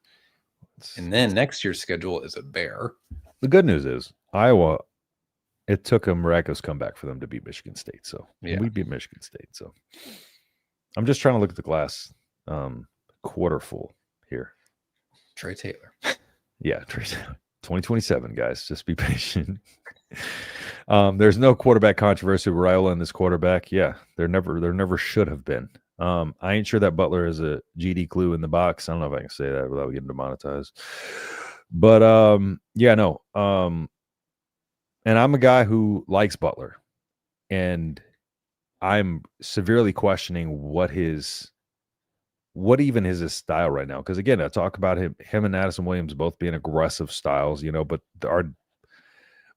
And then next year's schedule is a bear. The good news is Iowa, it took a miraculous comeback for them to beat Michigan State. So we beat Michigan State. So I'm just trying to look at the glass quarter full here. Trey Taylor. Yeah, Trey Taylor. 2027, guys. Just be patient. There's no quarterback controversy with Raiola in this quarterback. Yeah, there never should have been. I ain't sure that Butler is a GD clue in the box. I don't know if I can say that without getting demonetized. But no. And I'm a guy who likes Butler, and I'm severely questioning what even is his style right now. Because again, I talk about him and Addison Williams both being aggressive styles, but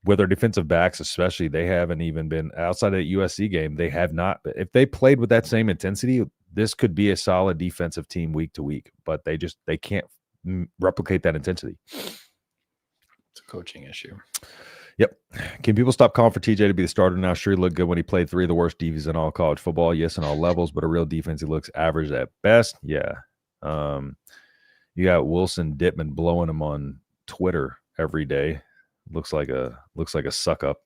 with our defensive backs, especially, they haven't even been outside of the USC game. They have not. If they played with that same intensity, this could be a solid defensive team week to week, but they can't replicate that intensity. It's a coaching issue. Yep. Can people stop calling for TJ to be the starter now? Sure, he looked good when he played 3 of the worst DVs in all college football. Yes, in all levels, but a real defense, he looks average at best. Yeah. You got Wilson Dittman blowing him on Twitter every day. Looks like a suck up.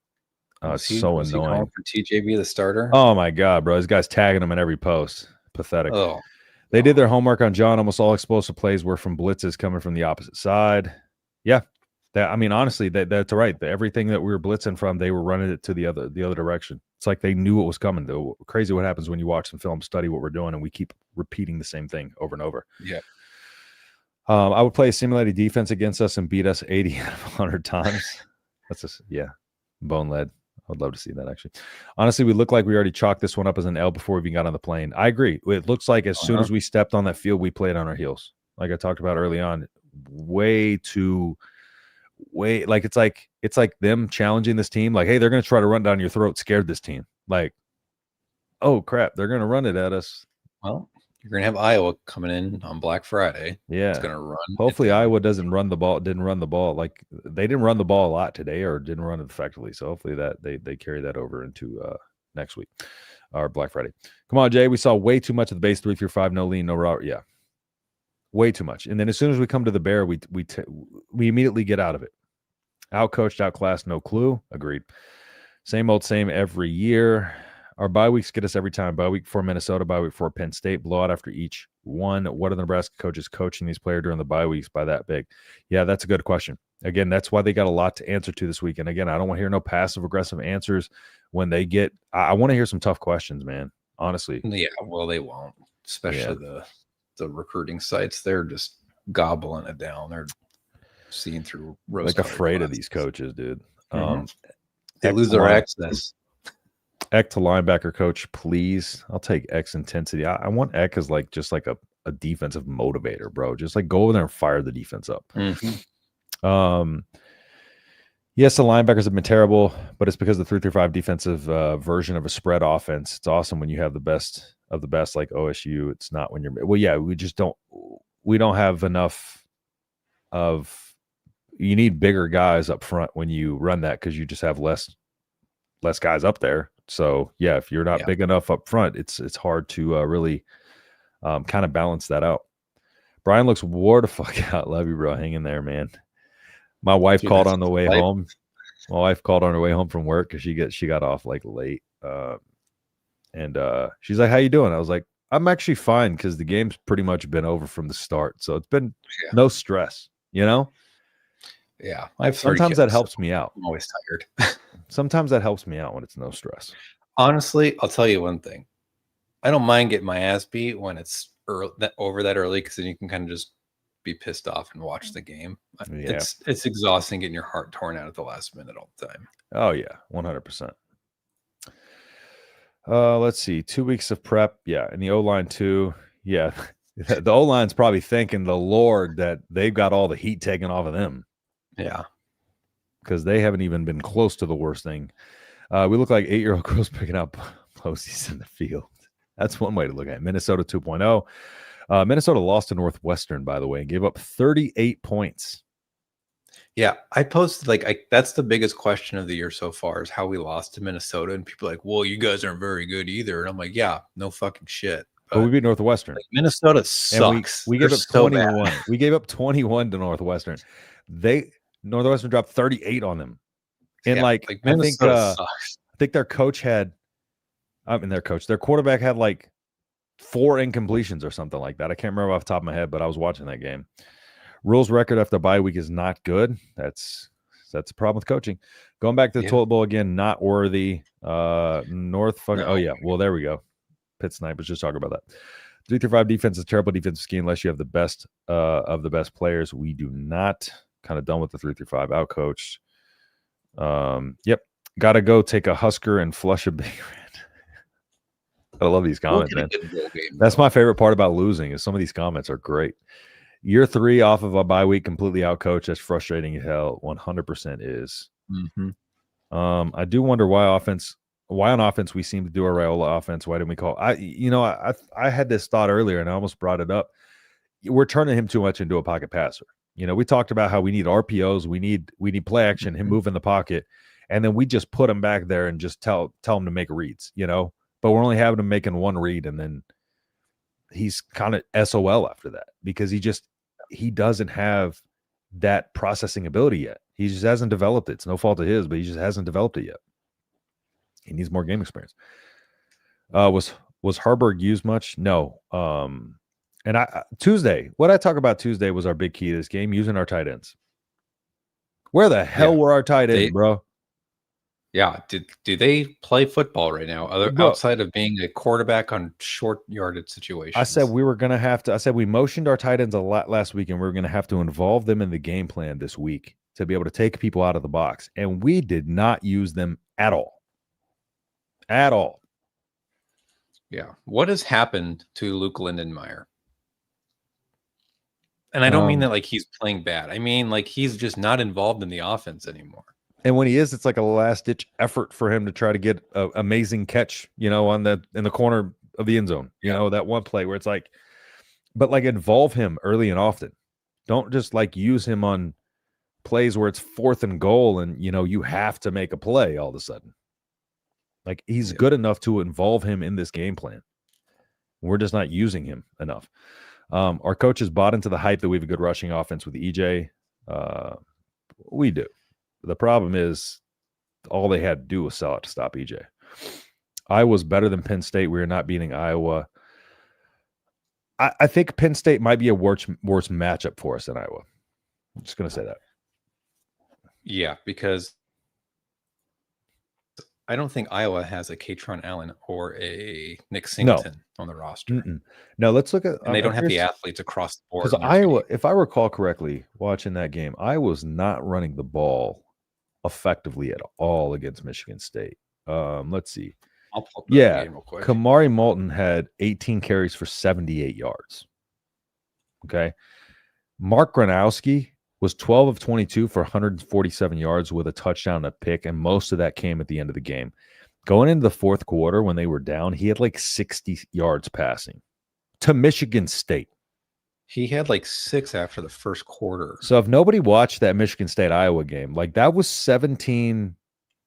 It's so annoying. For TJ be the starter? Oh my God, bro! This guy's tagging him in every post. Pathetic. Oh, they did their homework on John. Almost all explosive plays were from blitzes coming from the opposite side. Yeah, honestly, that's right. Everything that we were blitzing from, they were running it to the other direction. It's like they knew what was coming. Though crazy what happens when you watch some film, study what we're doing, and we keep repeating the same thing over and over. Yeah. I would play a simulated defense against us and beat us 80 out of 100 times. That's just, bone lead. I would love to see that, actually. Honestly, we look like we already chalked this one up as an L before we even got on the plane. I agree. It looks like as soon as we stepped on that field, we played on our heels. Like I talked about early on, it's like them challenging this team. Like, hey, they're going to try to run down your throat, scared this team. Like, oh, crap, they're going to run it at us. Well, you're going to have Iowa coming in on Black Friday. Yeah. It's going to run. Hopefully Iowa didn't run the ball. Like they didn't run the ball a lot today or didn't run it effectively. So hopefully that they carry that over into next week or Black Friday. Come on, Jay. We saw way too much of the base 3-5, no lean, no route. Yeah. Way too much. And then as soon as we come to the bear, we immediately get out of it. Out-coached, outclassed, no clue. Agreed. Same old same every year. Our bye weeks get us every time. Bye week for Minnesota, bye week for Penn State, blowout after each one. What are the Nebraska coaches coaching these players during the bye weeks by that big? Yeah, that's a good question. Again, that's why they got a lot to answer to this week. And again, I don't want to hear no passive-aggressive answers when they get – I want to hear some tough questions, man, honestly. Yeah, well, they won't, especially the recruiting sites. They're just gobbling it down. They're seeing through rose like afraid of these coaches, dude. They lose their access. Eck to linebacker coach, please. I'll take Eck's intensity. I want Eck as like just like a defensive motivator, bro. Just like go over there and fire the defense up. Yes, the linebackers have been terrible, but it's because the 3-3-5 defensive version of a spread offense. It's awesome when you have the best of the best, like OSU. It's not when you're we don't have enough of. You need bigger guys up front when you run that because you just have less guys up there. So yeah, if you're not big enough up front, it's hard to really kind of balance that out. Brian looks wore the fuck out. Love you, bro. Hang in there, man. My wife called on the way home. My wife called on her way home from work because she got off like late. And she's like, "How you doing?" I was like, "I'm actually fine because the game's pretty much been over from the start, so it's been no stress, you know." Yeah, I have sometimes that helps me out. I'm always tired. Sometimes that helps me out when it's no stress. Honestly, I'll tell you one thing. I don't mind getting my ass beat when it's over that early because then you can kind of just be pissed off and watch the game. Yeah. It's exhausting getting your heart torn out at the last minute all the time. Oh yeah, 100%. Let's see, 2 weeks of prep. Yeah, and the O-line too. Yeah, the O-line's probably thanking the Lord that they've got all the heat taken off of them. Yeah, because they haven't even been close to the worst thing. We look like 8-year-old girls picking up posies in the field. That's one way to look at it. Minnesota 2.0. Minnesota lost to Northwestern, by the way, and gave up 38 points. Yeah, I posted that's the biggest question of the year so far is how we lost to Minnesota, and people are like, "Well, you guys aren't very good either." And I'm like, "Yeah, no fucking shit." But we beat Northwestern. Minnesota sucks. We gave up 21. We gave up 21 to Northwestern. Northwestern dropped 38 on them. And I think their coach had their quarterback had like 4 incompletions or something like that. I can't remember off the top of my head, but I was watching that game. Rules record after bye week is not good. That's a problem with coaching. Going back to the toilet bowl again, not worthy. Oh yeah. Well, there we go. Pitt Snipe was just talking about that. 3-5 defense is terrible defensive scheme unless you have the best of the best players. We do not. Kind of done with the 3-5 outcoached. Yep. Gotta go take a Husker and flush a big red. I love these comments, man. That's my favorite part about losing is some of these comments are great. Year 3 off of a bye week, completely outcoached. That's frustrating as hell. 100% is. I do wonder why on offense we seem to do a Raiola offense. Why didn't we call? I had this thought earlier and I almost brought it up. We're turning him too much into a pocket passer. We talked about how we need RPOs, we need play action, him move in the pocket, and then we just put him back there and just tell him to make reads, But we're only having him making one read, and then he's kind of SOL after that because he doesn't have that processing ability yet. He just hasn't developed it. It's no fault of his, but he just hasn't developed it yet. He needs more game experience. Was Harburg used much? No. And what I talk about Tuesday was our big key to this game, using our tight ends. Where the hell were our tight ends, bro? Yeah. Do they play football right now outside of being a quarterback on short yardage situations? I said we motioned our tight ends a lot last week, and we were going to have to involve them in the game plan this week to be able to take people out of the box. And we did not use them at all. At all. Yeah. What has happened to Luke Lindenmeyer? And I don't mean that like he's playing bad. I mean like he's just not involved in the offense anymore. And when he is, it's like a last-ditch effort for him to try to get an amazing catch, in the corner of the end zone. That one play where it's like, but like involve him early and often. Don't just like use him on plays where it's 4th and goal and you have to make a play all of a sudden. Like he's good enough to involve him in this game plan. We're just not using him enough. Our coaches bought into the hype that we have a good rushing offense with EJ. We do. The problem is all they had to do was sell out to stop EJ. Iowa's better than Penn State. We are not beating Iowa. I think Penn State might be a worse matchup for us than Iowa. I'm just going to say that. Yeah, because I don't think Iowa has a Katron Allen or a Nick Singleton on the roster. No, let's look at. And they don't have the athletes across the board. Because Iowa, if I recall correctly, watching that game, Iowa's not running the ball effectively at all against Michigan State. Let's see. I'll pull up the game real quick. Kamari Moulton had 18 carries for 78 yards. Okay. Mark Gronowski was 12 of 22 for 147 yards with a touchdown, a pick, and most of that came at the end of the game. Going into the fourth quarter when they were down, he had like 60 yards passing to Michigan State. He had like 6 after the first quarter. So if nobody watched that Michigan State-Iowa game, like that was 17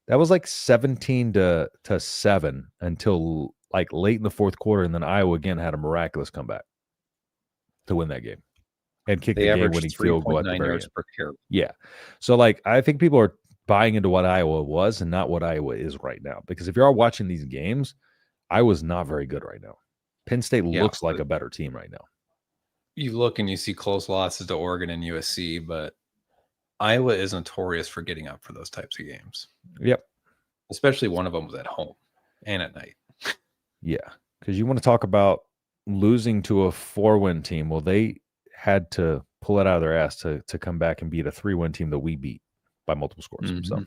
to 7 until like late in the fourth quarter, and then Iowa again had a miraculous comeback to win that game and kick the game-winning field goal at the very end. Per carry. Yeah. So like I think people are buying into what Iowa was and not what Iowa is right now. Because if you are watching these games, Iowa's not very good right now. Penn State looks like a better team right now. You look and you see close losses to Oregon and USC, but Iowa is notorious for getting up for those types of games. Yep. Especially one of them was at home and at night. Yeah. Because you want to talk about losing to a 4-win team. Well, they had to pull it out of their ass to come back and beat a 3-win team that we beat by multiple scores. Mm-hmm.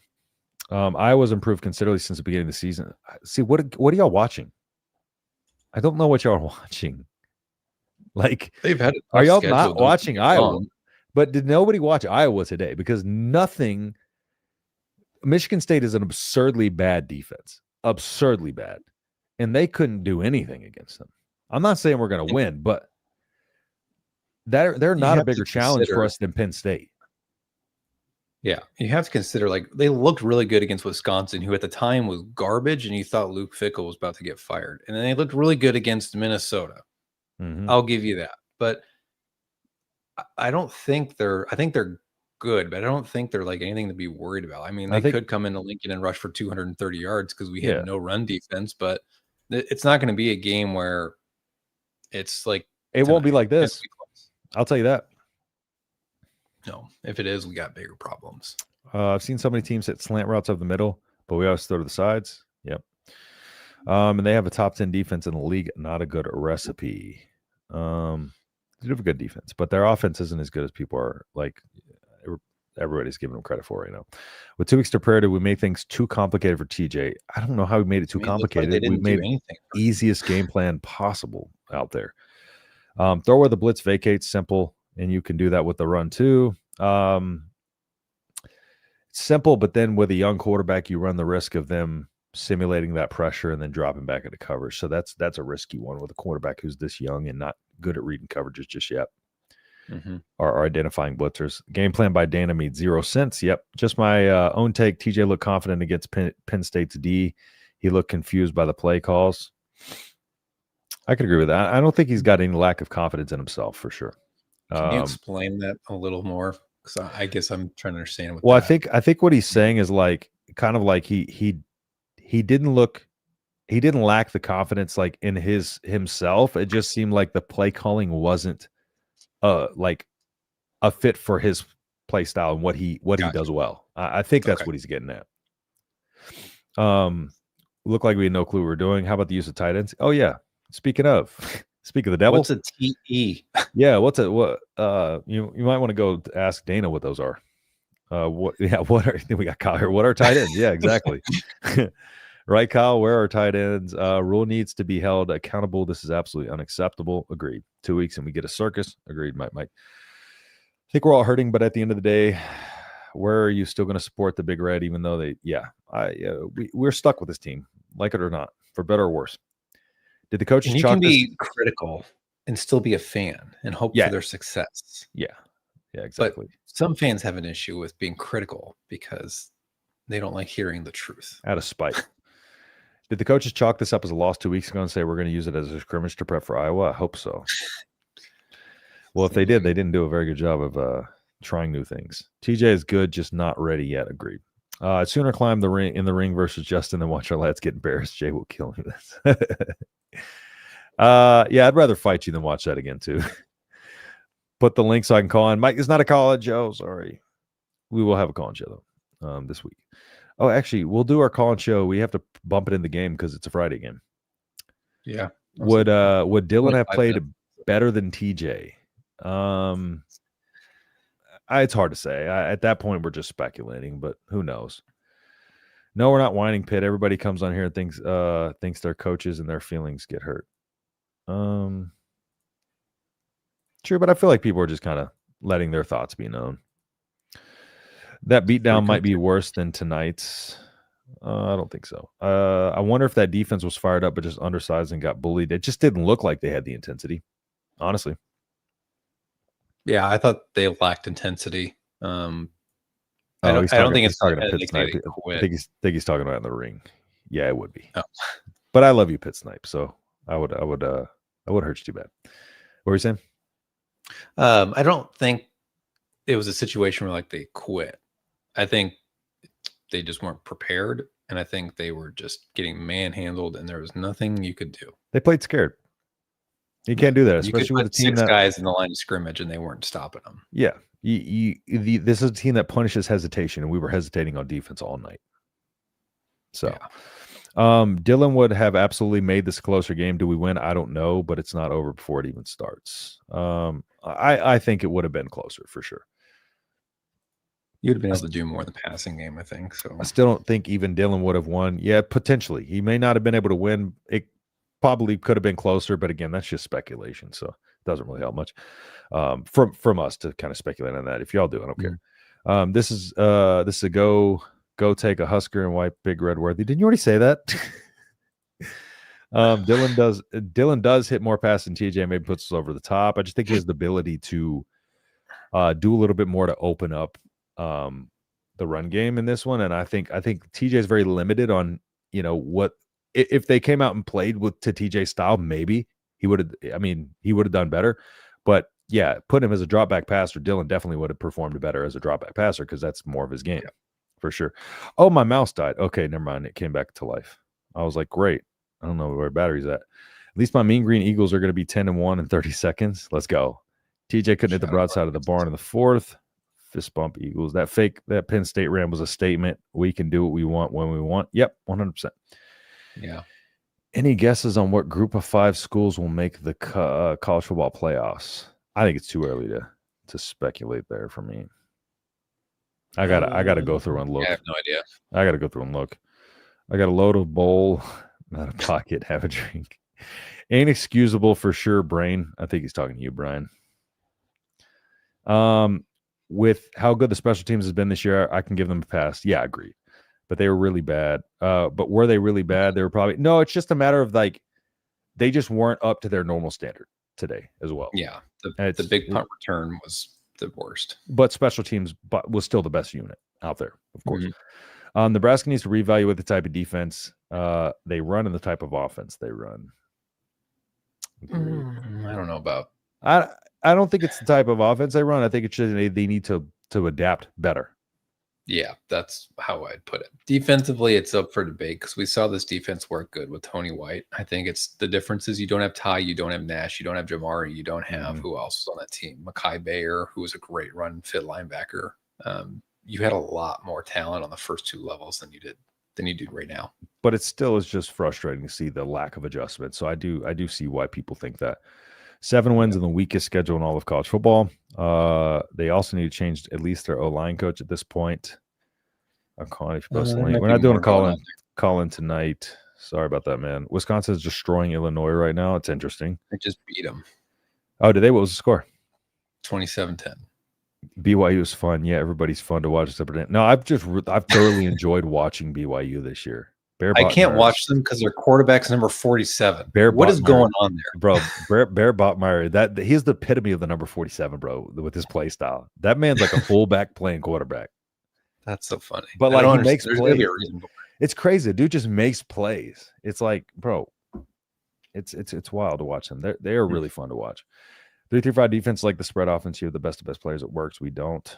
So Iowa's improved considerably since the beginning of the season. See, what are y'all watching? I don't know what y'all are watching. Like, they've had are y'all not watching Iowa? But did nobody watch Iowa today? Because Michigan State is an absurdly bad defense. Absurdly bad. And they couldn't do anything against them. I'm not saying we're going to win, but they're not a bigger challenge for us than Penn State. Yeah, you have to consider, like, they looked really good against Wisconsin, who at the time was garbage, and you thought Luke Fickell was about to get fired. And then they looked really good against Minnesota. Mm-hmm. I'll give you that. But I don't think I think they're good, but I don't think they're like anything to be worried about. I mean, they could come into Lincoln and rush for 230 yards because we had no run defense, but it's not going to be a game where it's like it won't be like this. I'll tell you that. No, if it is, we got bigger problems. I've seen so many teams hit slant routes up the middle, but we always throw to the sides. Yep. And they have a top 10 defense in the league. Not a good recipe. They do have a good defense, but their offense isn't as good as people are like. Everybody's giving them credit for right now. With 2 weeks to prepare, did we make things too complicated for TJ? I don't know how we made it too complicated. We made easiest game plan possible out there. Throw where the blitz vacates, simple, and you can do that with the run too. Simple, but then with a young quarterback, you run the risk of them simulating that pressure and then dropping back into coverage. So that's a risky one with a quarterback who's this young and not good at reading coverages just yet. Mm-hmm. Or identifying blitzers. Game plan by Dana made 0 sense. Yep. Just my own take. TJ looked confident against Penn State's D. He looked confused by the play calls. I could agree with that. I don't think he's got any lack of confidence in himself for sure. Can you explain that a little more? Because I guess I'm trying to understand. I think what he's saying is like kind of like he didn't lack the confidence like in himself. It just seemed like the play calling wasn't like a fit for his play style and what he does well. I think that's what he's getting at. Looked like we had no clue what we were doing. How about the use of tight ends? Oh yeah. Speak of the devil. What's a TE? Yeah, you might want to go ask Dana what those are. We got Kyle here. What are tight ends? Yeah, exactly. Right, Kyle, where are tight ends? Rule needs to be held accountable. This is absolutely unacceptable. Agreed. 2 weeks and we get a circus. Agreed, Mike. I think we're all hurting, but at the end of the day, where are you still going to support the Big Red, even though we're stuck with this team, like it or not, for better or worse. Did the coaches you can be critical and still be a fan and hope for their success? Yeah, exactly. But some fans have an issue with being critical because they don't like hearing the truth. Out of spite. Did the coaches chalk this up as a loss 2 weeks ago and say we're going to use it as a scrimmage to prep for Iowa? I hope so. Well, if they did, they didn't do a very good job of trying new things. TJ is good, just not ready yet. Agreed. I'd sooner climb the ring in the ring versus Justin than watch our lads get embarrassed. Jay will kill me this. Yeah, I'd rather fight you than watch that again too. Put the link so I can call in. Mike, it's not a call-in show. Sorry. We will have a call-in show though this week. Oh, actually, we'll do our call-in show. We have to bump it in the game because it's a Friday game. Yeah. Would Dylan have played better than TJ? It's hard to say. At that point, we're just speculating, but who knows? No, we're not whining pit. Everybody comes on here and thinks their coaches and their feelings get hurt. True, but I feel like people are just kind of letting their thoughts be known. That beatdown might be worse than tonight's. I don't think so. I wonder if that defense was fired up but just undersized and got bullied. It just didn't look like they had the intensity, honestly. Yeah, I thought they lacked intensity. I don't think it's talking to Pit Snipe. I think he's talking about in the ring. Yeah, it would be. Oh. But I love you, Pit Snipe. So I would hurt you too bad. What were you saying? I don't think it was a situation where like they quit. I think they just weren't prepared, and I think they were just getting manhandled, and there was nothing you could do. They played scared. You can't do that, especially with a team six guys in the line of scrimmage, and they weren't stopping them. Yeah, this is a team that punishes hesitation, and we were hesitating on defense all night. So, yeah. Dylan would have absolutely made this a closer game. Do we win? I don't know, but it's not over before it even starts. I think it would have been closer for sure. You'd have been able to do more in the passing game, I think. So I still don't think even Dylan would have won. Yeah, potentially. He may not have been able to win. It probably could have been closer, but again, that's just speculation, so it doesn't really help much from us to kind of speculate on that. If y'all do, I don't care. This is a go take a Husker and wipe Big Red Worthy. Didn't you already say that? Dylan does hit more passes than TJ, maybe puts us over the top. I just think he has the ability to do a little bit more to open up the run game in this one. And I think TJ is very limited on, what if they came out and played to TJ's style, maybe he would have done better. But yeah, put him as a drop back passer, Dylan definitely would have performed better as a drop back passer because that's more of his game. Yeah. For sure. Oh, my mouse died. Okay, never mind. It came back to life. I was like, great. I don't know where battery's at. At least my Mean Green Eagles are going to be 10-1 in 30 seconds. Let's go. TJ couldn't hit the broadside of the barn in the fourth. Fist bump Eagles. That Penn State Ram was a statement. We can do what we want when we want. Yep, 100%. Yeah. Any guesses on what group of 5 schools will make the college football playoffs? I think it's too early to speculate there for me. I gotta go through and look. I have no idea. I gotta go through and look. I got a load of bowl, not a pocket, have a drink. Ain't excusable for sure, Brain. I think he's talking to you, Brian. With how good the special teams has been this year, I can give them a pass. Yeah, I agree. But they were really bad. But were they really bad? They were probably no. It's just a matter of like they just weren't up to their normal standard today as well. Yeah, the big punt return was the worst. But special teams was still the best unit out there, of course. Mm-hmm. Nebraska needs to reevaluate the type of defense they run and the type of offense they run. I don't know about. I don't think it's the type of offense they run. I think it's just they need to adapt better. Yeah, that's how I'd put it. Defensively, it's up for debate because we saw this defense work good with Tony White. I think it's the difference is you don't have Ty, you don't have Nash, you don't have Jamari, you don't have who else was on that team? Makai Bayer, who was a great run fit linebacker. You had a lot more talent on the first 2 levels than you do right now. But it still is just frustrating to see the lack of adjustment. So I do see why people think that. 7 wins in the weakest schedule in all of college football. They also need to change at least their O-line coach at this point. I'm calling if you post the link. We're not doing a call in tonight. Sorry about that, man. Wisconsin is destroying Illinois right now. It's interesting. They just beat them. Oh, did they? What was the score? 27-10. BYU is fun. Yeah, everybody's fun to watch. No, I've thoroughly enjoyed watching BYU this year. I can't watch them because their quarterback's number 47. What is going on there, bro? Bear Botmeyer, he's the epitome of the number 47, bro. With his play style, that man's like a fullback playing quarterback. That's so funny. But like he makes plays. It's crazy. The dude just makes plays. It's like, bro, it's wild to watch them. They are really fun to watch. 3-3-5 defense, like the spread offense here, the best of best players. It works. We don't.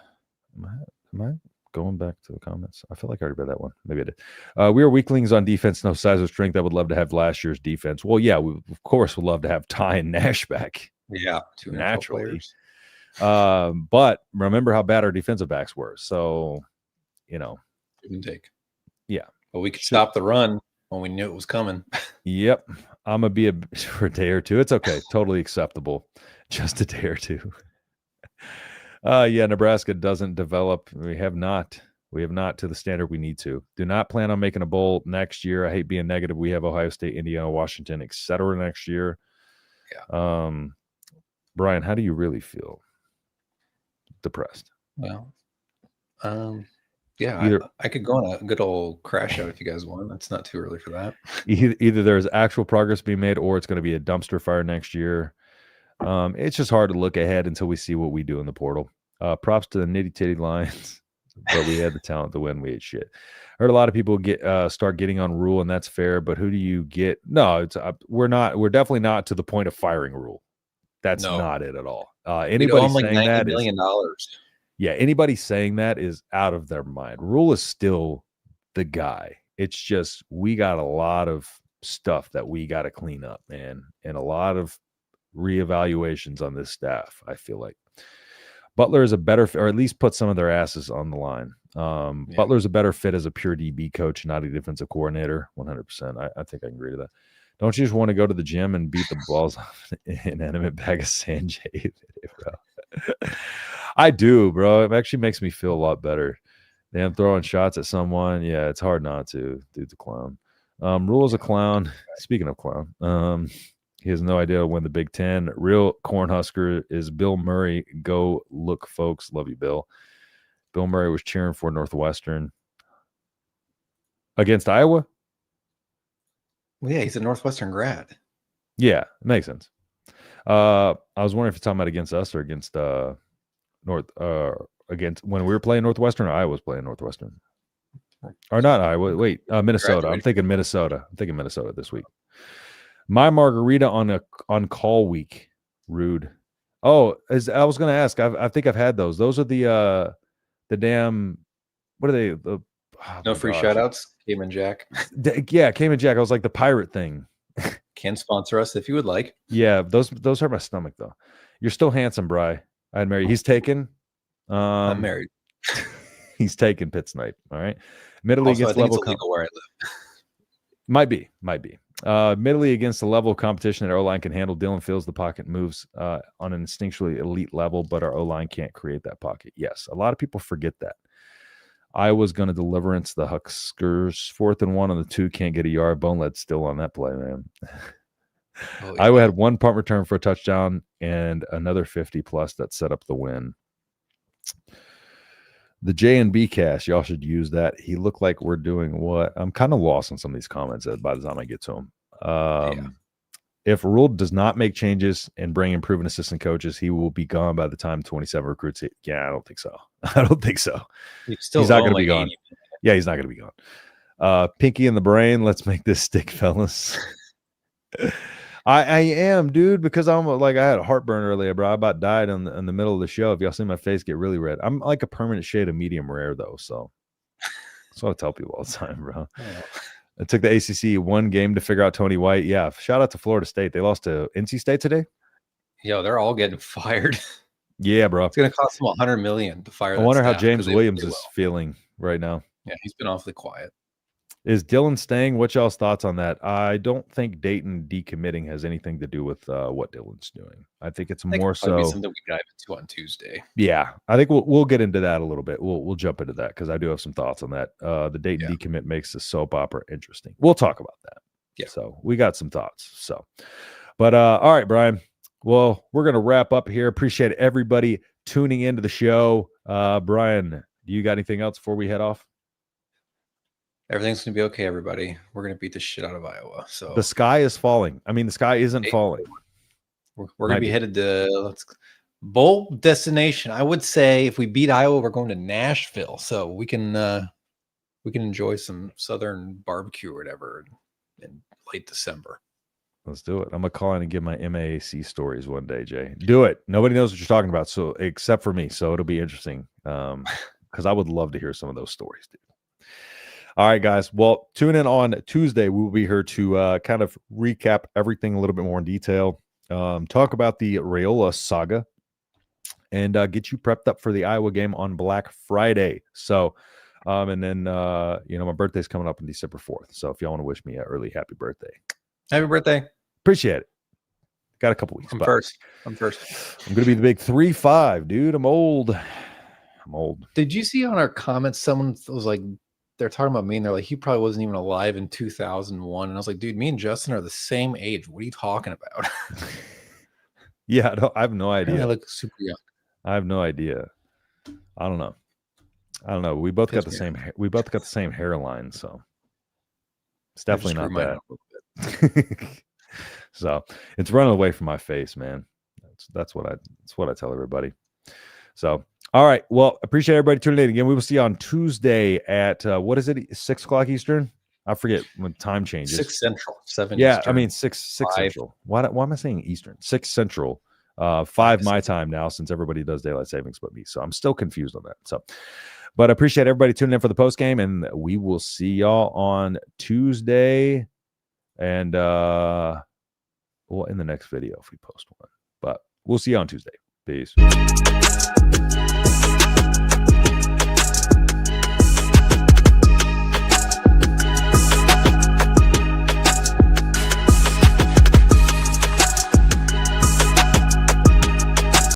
Am I going back to the comments. I feel like I already read that one. Maybe I did. We are weaklings on defense, no size or strength. I would love to have last year's defense. Well, yeah, we of course would love to have Ty and Nash back. Yeah, two naturally. players. But remember how bad our defensive backs were. So, Give and take. Yeah. But we could stop the run when we knew it was coming. Yep. I'm going to be for a day or two. It's okay. Totally acceptable. Just a day or two. Yeah, Nebraska doesn't develop. We have not to the standard we need to. Do not plan on making a bowl next year. I hate being negative. We have Ohio State, Indiana, Washington, etc. next year. Yeah. Brian, how do you really feel? Depressed. Well, yeah, I could go on a good old crash out if you guys want. It's not too early for that. Either there's actual progress being made or it's going to be a dumpster fire next year. It's just hard to look ahead until we see what we do in the portal. Props to the Nitty-Titty Lions, but we had the talent to win. We ate shit. Heard a lot of people start getting on Rule, and that's fair. But who do you get? No, it's we're not. We're definitely not to the point of firing Rule. That's not it at all. Anybody saying that $90 million. Yeah, anybody saying that is out of their mind. Rule is still the guy. It's just we got a lot of stuff that we got to clean up, man, and a lot of reevaluations on this staff. I feel like Butler is a better, or at least put some of their asses on the line. Butler is a better fit as a pure DB coach, not a defensive coordinator. 100%. I think I can agree to that. Don't you just want to go to the gym and beat the balls off an inanimate bag of sand, Jay? I do, bro. It actually makes me feel a lot better. Damn, throwing shots at someone. Yeah, it's hard not to. Dude's a clown. Rule is a clown. Speaking of clown, he has no idea to win the Big Ten. Real Cornhusker is Bill Murray. Go look, folks. Love you, Bill. Bill Murray was cheering for Northwestern against Iowa. Well, yeah, he's a Northwestern grad. Yeah, it makes sense. I was wondering if you're talking about against us or against against when we were playing Northwestern or I was playing Northwestern. Or not Iowa. Wait, Minnesota. I'm thinking Minnesota. This week. My margarita on call week. Rude. Oh, I was going to ask. I think I've had those. Those are the damn. What are they? No free shoutouts. Cayman Jack. Yeah, Cayman Jack. I was like the pirate thing. Can sponsor us if you would like. Yeah, those hurt my stomach though. You're still handsome, Bri. I'd marry. He's taken. I'm married. He's taken Pitt Snipe. All right. Admittedly also, against I think level it's illegal where I live. Might be. Admittedly against the level of competition that O-line can handle, Dylan fills the pocket moves on an instinctually elite level, but our O-line can't create that pocket. Yes, a lot of people forget that. Iowa's going to deliverance the Huskers. 4th and 1 on the 2, can't get a yard. Boneled's still on that play, man. Oh, yeah. Iowa had one punt return for a touchdown and another 50-plus that set up the win. The J&B cast, y'all should use that. He looked like we're doing what? I'm kind of lost on some of these comments by the time I get to them. If Rule does not make changes and bring improving assistant coaches, he will be gone by the time 27 recruits hit. Yeah, I don't think so. He's not going to be gone. Yeah, he's not going to be gone. Pinky in the brain. Let's make this stick, fellas. I am, dude, because I'm like, I had a heartburn earlier, bro. I about died in the middle of the show. If y'all see my face get really red, I'm like a permanent shade of medium rare, though. So that's what I tell people all the time, bro. Oh. It took the ACC one game to figure out Tony White. Yeah, shout out to Florida State. They lost to NC State today. Yo, they're all getting fired. Yeah, bro. It's going to cost them $100 million to fire. I wonder how James Williams is feeling right now. Yeah, he's been awfully quiet. Is Dylan staying? What's y'all's thoughts on that? I don't think Dayton decommitting has anything to do with what Dylan's doing. I think it's more so something we dive into on Tuesday. Yeah, I think we'll get into that a little bit. We'll jump into that because I do have some thoughts on that. The Dayton decommit makes the soap opera interesting. We'll talk about that. Yeah. So we got some thoughts. So, but all right, Brian. Well, we're gonna wrap up here. Appreciate everybody tuning into the show. Brian, do you got anything else before we head off? Everything's going to be okay, everybody. We're going to beat the shit out of Iowa. So the sky is falling. I mean, the sky isn't falling. We're going to be headed to bowl destination. I would say if we beat Iowa, we're going to Nashville. So we can enjoy some Southern barbecue or whatever in late December. Let's do it. I'm going to call in and give my MAAC stories one day, Jay. Do it. Nobody knows what you're talking about, so except for me. So it'll be interesting. because I would love to hear some of those stories, dude. All right, guys. Well, tune in on Tuesday. We will be here to kind of recap everything a little bit more in detail, talk about the Raiola saga, and get you prepped up for the Iowa game on Black Friday. So, and then, my birthday's coming up on December 4th. So if y'all want to wish me an early happy birthday. Happy birthday. Appreciate it. Got a couple weeks. I'm first. I'm going to be the big 3-5, dude. I'm old. Did you see on our comments, someone was like, they're talking about me and they're like, he probably wasn't even alive in 2001. And I was like, dude, me and Justin are the same age. What are you talking about? Yeah, I have no idea. I look super young. I have no idea. I don't know. We both got the same. We both got the same hairline, so it's definitely not that. So it's running away from my face, man. That's what I tell everybody. So, all right. Well, appreciate everybody tuning in again. We will see you on Tuesday at what is it? 6:00 Eastern. I forget when time changes. 6 Central, 7 Yeah, Eastern. I mean 6 Central. Why am I saying Eastern? 6 Central. 5 my time now, since everybody does daylight savings but me. So I'm still confused on that. So, but I appreciate everybody tuning in for the post game, and we will see y'all on Tuesday, and in the next video if we post one. But we'll see you on Tuesday. Peace.